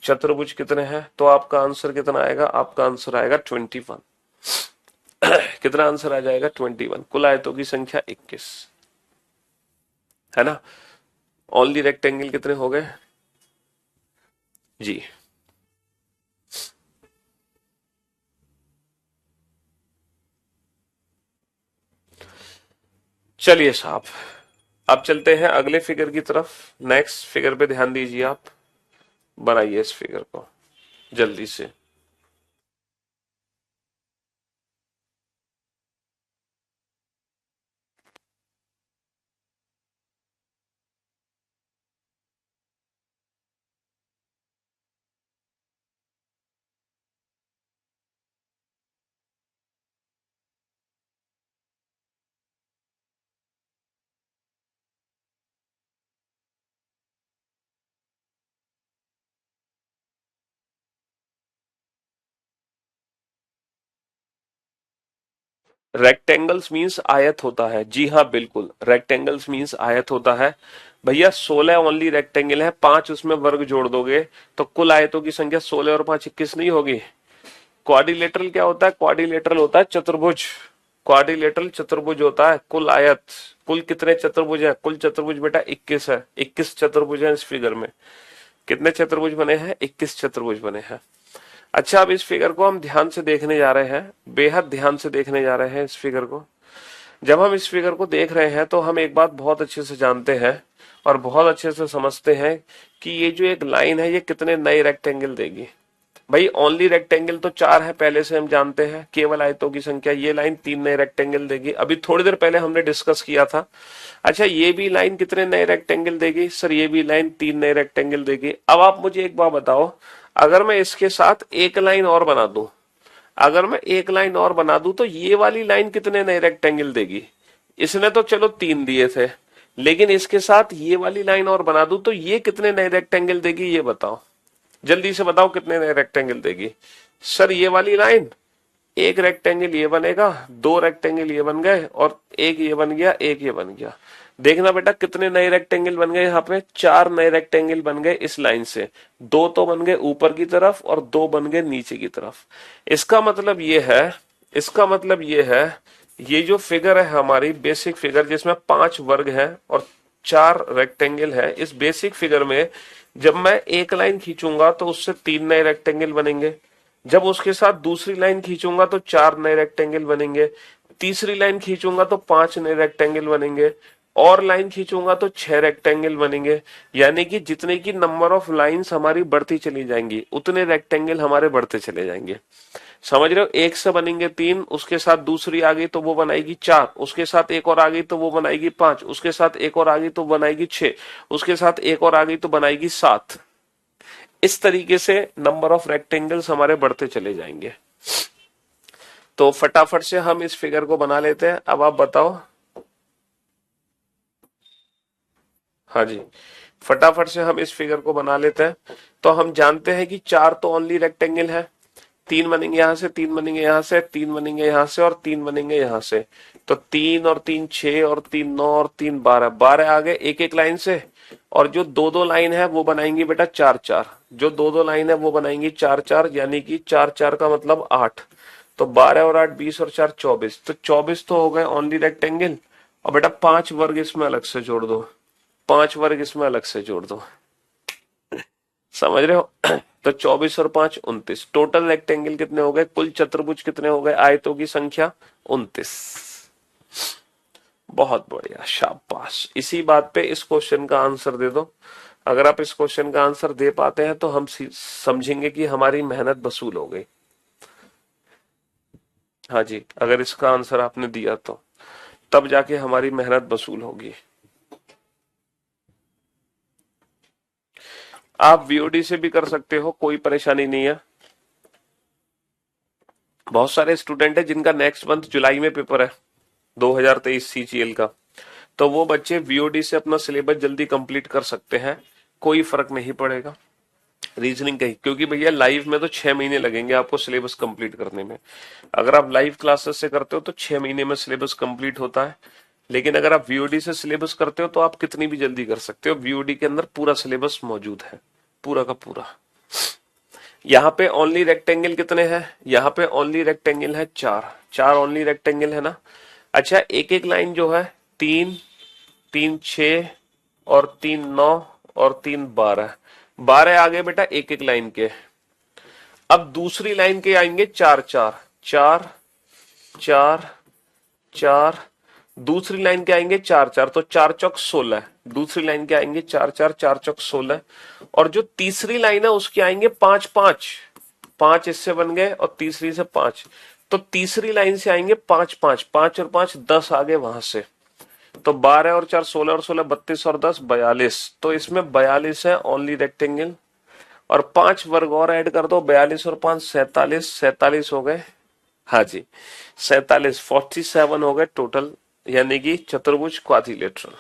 चतुर्भुज कितने हैं, तो आपका आंसर कितना आएगा? आपका आंसर आएगा 21। कितना आंसर आ जाएगा? 21। कुल आयतों की संख्या 21, है ना? ओनली रेक्टेंगल कितने हो गए जी? चलिए साहब, अब चलते हैं अगले फिगर की तरफ। नेक्स्ट फिगर पे ध्यान दीजिए आप, बनाइए इस फिगर को जल्दी से। रेक्टेंगल्स मींस आयत होता है, जी हाँ बिल्कुल, रेक्टेंगल्स मींस आयत होता है। भैया 16 ओनली रेक्टेंगल है, 5 उसमें वर्ग जोड़ दोगे तो कुल आयतों की संख्या 16 और 5 21 नहीं होगी? क्वाड्रिलेटरल क्या होता है? क्वाड्रिलेटरल होता है चतुर्भुज। क्वाड्रिलेटरल चतुर्भुज होता है। कुल आयत, कुल कितने चतुर्भुज है? कुल चतुर्भुज बेटा 21 है। 21 चतुर्भुज है इस फिगर में। कितने चतुर्भुज बने हैं? 21 चतुर्भुज बने हैं। अच्छा, अब इस फिगर को हम ध्यान से देखने जा रहे हैं, बेहद ध्यान से देखने जा रहे हैं इस फिगर को। जब हम इस फिगर को देख रहे हैं तो हम एक बात बहुत अच्छे से जानते हैं और बहुत अच्छे से समझते हैं कि ये जो एक लाइन है, ये कितने नए रेक्टेंगल देगी। भाई ओनली रेक्टेंगल तो 4 है, पहले से हम जानते हैं। केवल आयतों की संख्या, ये लाइन 3 नए रेक्टेंगल देगी, अभी थोड़ी देर पहले हमने डिस्कस किया था। अच्छा, ये भी लाइन कितने नए रेक्टेंगल देगी? सर ये भी लाइन 3 नए रेक्टेंगल देगी। अब आप मुझे एक बात बताओ, अगर मैं इसके साथ एक लाइन और बना दूं, अगर मैं एक लाइन और बना दूं तो ये वाली लाइन कितने नए रेक्टेंगल देगी? इसने तो चलो 3 दिए थे, लेकिन इसके साथ ये वाली लाइन और बना दूं तो ये कितने नए रेक्टेंगल देगी, ये बताओ, जल्दी से बताओ कितने नए रेक्टेंगल देगी? सर ये वाली लाइन, एक रेक्टेंगल ये बनेगा, दो रेक्टेंगल ये बन गए, और एक ये बन गया, एक ये बन गया। देखना बेटा कितने नए रेक्टेंगल बन गए, यहाँ पे 4 नए रेक्टेंगल बन गए इस लाइन से। दो तो बन गए ऊपर की तरफ और दो बन गए नीचे की तरफ। इसका मतलब ये है, इसका मतलब ये है, ये जो फिगर है हमारी बेसिक फिगर जिसमें 5 वर्ग है और 4 रेक्टेंगल है, इस बेसिक फिगर में जब मैं एक लाइन खींचूंगा तो उससे 3 नए रेक्टेंगल बनेंगे, जब उसके साथ दूसरी लाइन खींचूंगा तो 4 नए रेक्टेंगल बनेंगे, तीसरी लाइन खींचूंगा तो 5 नए रेक्टेंगल बनेंगे, और लाइन खींचूंगा तो 6 रेक्टेंगल बनेंगे। यानी कि जितने की नंबर ऑफ लाइंस हमारी बढ़ती चली जाएंगी उतने रेक्टेंगल हमारे बढ़ते चले जाएंगे। समझ रहे हो? एक से बनेंगे 3, उसके साथ दूसरी आ गई तो वो बनाएगी 4, उसके साथ एक और आ गई तो वो बनाएगी 5, उसके साथ एक और आ गई तो बनाएगी 6, उसके साथ एक और आ गई तो बनाएगी 7। इस तरीके से नंबर ऑफ रेक्टेंगल्स हमारे बढ़ते चले जाएंगे। तो फटाफट से हम इस फिगर को बना लेते हैं। अब आप बताओ। हाँ जी, फटाफट से हम इस फिगर को बना लेते हैं। तो हम जानते हैं कि 4 तो ओनली रेक्टेंगल है, 3 बनेंगे यहां से, 3 बनेंगे यहां से, 3 बनेंगे यहां से और 3 बनेंगे यहां से। तो 3 और 3 6 और 3 9 और 3 12, 12 आ गए एक एक लाइन से। और जो दो दो लाइन है वो बनाएंगी बेटा 4 4, जो दो दो लाइन है वो बनाएंगी 4 4, यानी कि 4 4 का मतलब 8। तो 12 और 8 20 और 4 24, तो 24 तो हो गए ओनली रेक्टेंगल। और बेटा 5 वर्ग इसमें अलग से जोड़ दो, 5 वर्ग इसमें अलग से जोड़ दो। समझ रहे हो? तो 24 और 5 29, टोटल रेक्टेंगल कितने हो गए, कुल चतुर्भुज कितने हो गए, आयतों की संख्या 29। बहुत बढ़िया, शाबाश। इसी बात पे इस क्वेश्चन का आंसर दे दो। अगर आप इस क्वेश्चन का आंसर दे पाते हैं तो हम समझेंगे कि हमारी मेहनत वसूल हो गई। हाँ जी, अगर इसका आंसर आपने दिया तो तब जाके हमारी मेहनत वसूल होगी। आप वीओडी से भी कर सकते हो, कोई परेशानी नहीं है। बहुत सारे स्टूडेंट है जिनका नेक्स्ट मंथ जुलाई में पेपर है 2023 सीजीएल का, तो वो बच्चे वीओडी से अपना सिलेबस जल्दी कंप्लीट कर सकते हैं, कोई फर्क नहीं पड़ेगा रीजनिंग का ही। क्योंकि भैया लाइव में तो 6 महीने लगेंगे आपको सिलेबस कंप्लीट करने में। अगर आप लाइव क्लासेस से करते हो तो 6 महीने में सिलेबस कंप्लीट होता है, लेकिन अगर आप वीओडी से सिलेबस करते हो तो आप कितनी भी जल्दी कर सकते हो। वीओडी के अंदर पूरा सिलेबस मौजूद है, पूरा का पूरा। यहाँ पे ओनली रेक्टेंगल कितने हैं, यहाँ पे ओनली रेक्टेंगल है 4, 4 ओनली रेक्टेंगल है ना। अच्छा, एक एक लाइन जो है 3 3 6 और 3 9 और 3 12, 12 आ गए बेटा एक एक लाइन के। अब दूसरी लाइन के आएंगे 4 4 4 4 4, दूसरी लाइन के आएंगे 4 4, तो 4 चौक 16, दूसरी लाइन के आएंगे 4 4, 4 चौक 16। और जो तीसरी लाइन है उसके आएंगे 5 5, 5 इससे बन गए और तीसरी से 5, तो तीसरी लाइन से आएंगे 5 5, 5 और 5 10 आ गए वहां से। तो 12 और 4 16 और 16 32 और 10 42, तो इसमें 42 है ओनली रेक्टेंगल। और 5 वर्ग और ऐड कर दो, 42 और 5 47, 47 हो गए। हाँ जी, 47 47 हो गए टोटल, यानी कि चतुर्भुज क्वाड्रिलेटरल।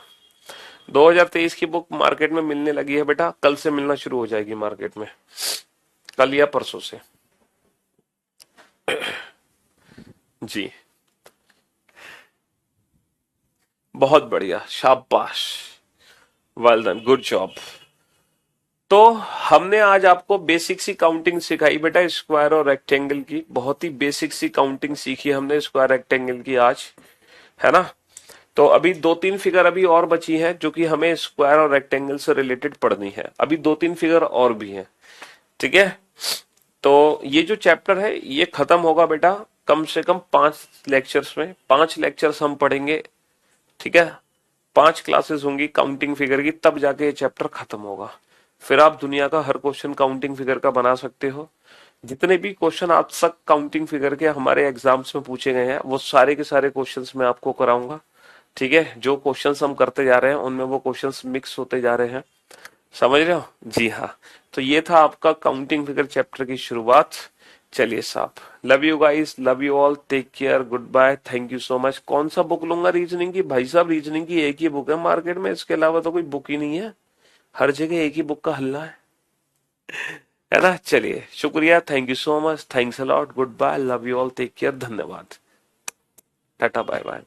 2023 की बुक मार्केट में मिलने लगी है बेटा, कल से मिलना शुरू हो जाएगी मार्केट में, कल या परसों से। जी, बहुत बढ़िया, शाबाश, वेल डन, गुड जॉब। तो हमने आज आपको बेसिक सी काउंटिंग सिखाई बेटा स्क्वायर और रेक्टेंगल की, बहुत ही बेसिक सी काउंटिंग सीखी हमने स्क्वायर रेक्टेंगल की आज, है ना। तो अभी 2 3 फिगर अभी और बची है जो कि हमें स्क्वायर और रेक्टेंगल से रिलेटेड पढ़नी है। अभी 2 3 फिगर और भी हैं, ठीक है। तो ये जो चैप्टर है ये खत्म होगा बेटा कम से कम 5 लेक्चर्स में, 5 लेक्चर्स हम पढ़ेंगे, ठीक है। 5 क्लासेस होंगी काउंटिंग फिगर की, तब जाके ये चैप्टर खत्म होगा। फिर आप दुनिया का हर क्वेश्चन काउंटिंग फिगर का बना सकते हो। जितने भी क्वेश्चन आज तक काउंटिंग फिगर के हमारे एग्जाम्स में पूछे गए हैं वो सारे के सारे क्वेश्चंस मैं आपको कराऊंगा, ठीक है। जो क्वेश्चंस हम करते जा रहे हैं उनमें वो क्वेश्चंस मिक्स होते जा रहे हैं, समझ रहे हो? जी हाँ। तो ये था आपका काउंटिंग फिगर चैप्टर की शुरुआत। चलिए साहब, love you guys, love you all, take care, good bye, thank you so much. कौन सा बुक लूंगा रीजनिंग की? भाई साहब रीजनिंग की एक ही बुक है मार्केट में, इसके अलावा तो कोई बुक ही नहीं है। हर जगह एक ही बुक का हल्ला है ना। चलिए शुक्रिया, thank you so much, thanks a lot, good bye, love you all, take care, धन्यवाद, टाटा बाय बाय।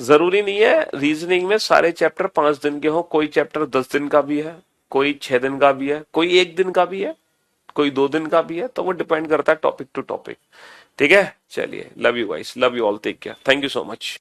जरूरी नहीं है रीजनिंग में सारे चैप्टर 5 दिन के हो, कोई चैप्टर 10 दिन का भी है, कोई 6 दिन का भी है, कोई 1 दिन का भी है, कोई 2 दिन का भी है, तो वो डिपेंड करता है टॉपिक टू टॉपिक। ठीक है, चलिए, love you guys, love you all, take care, thank you so much.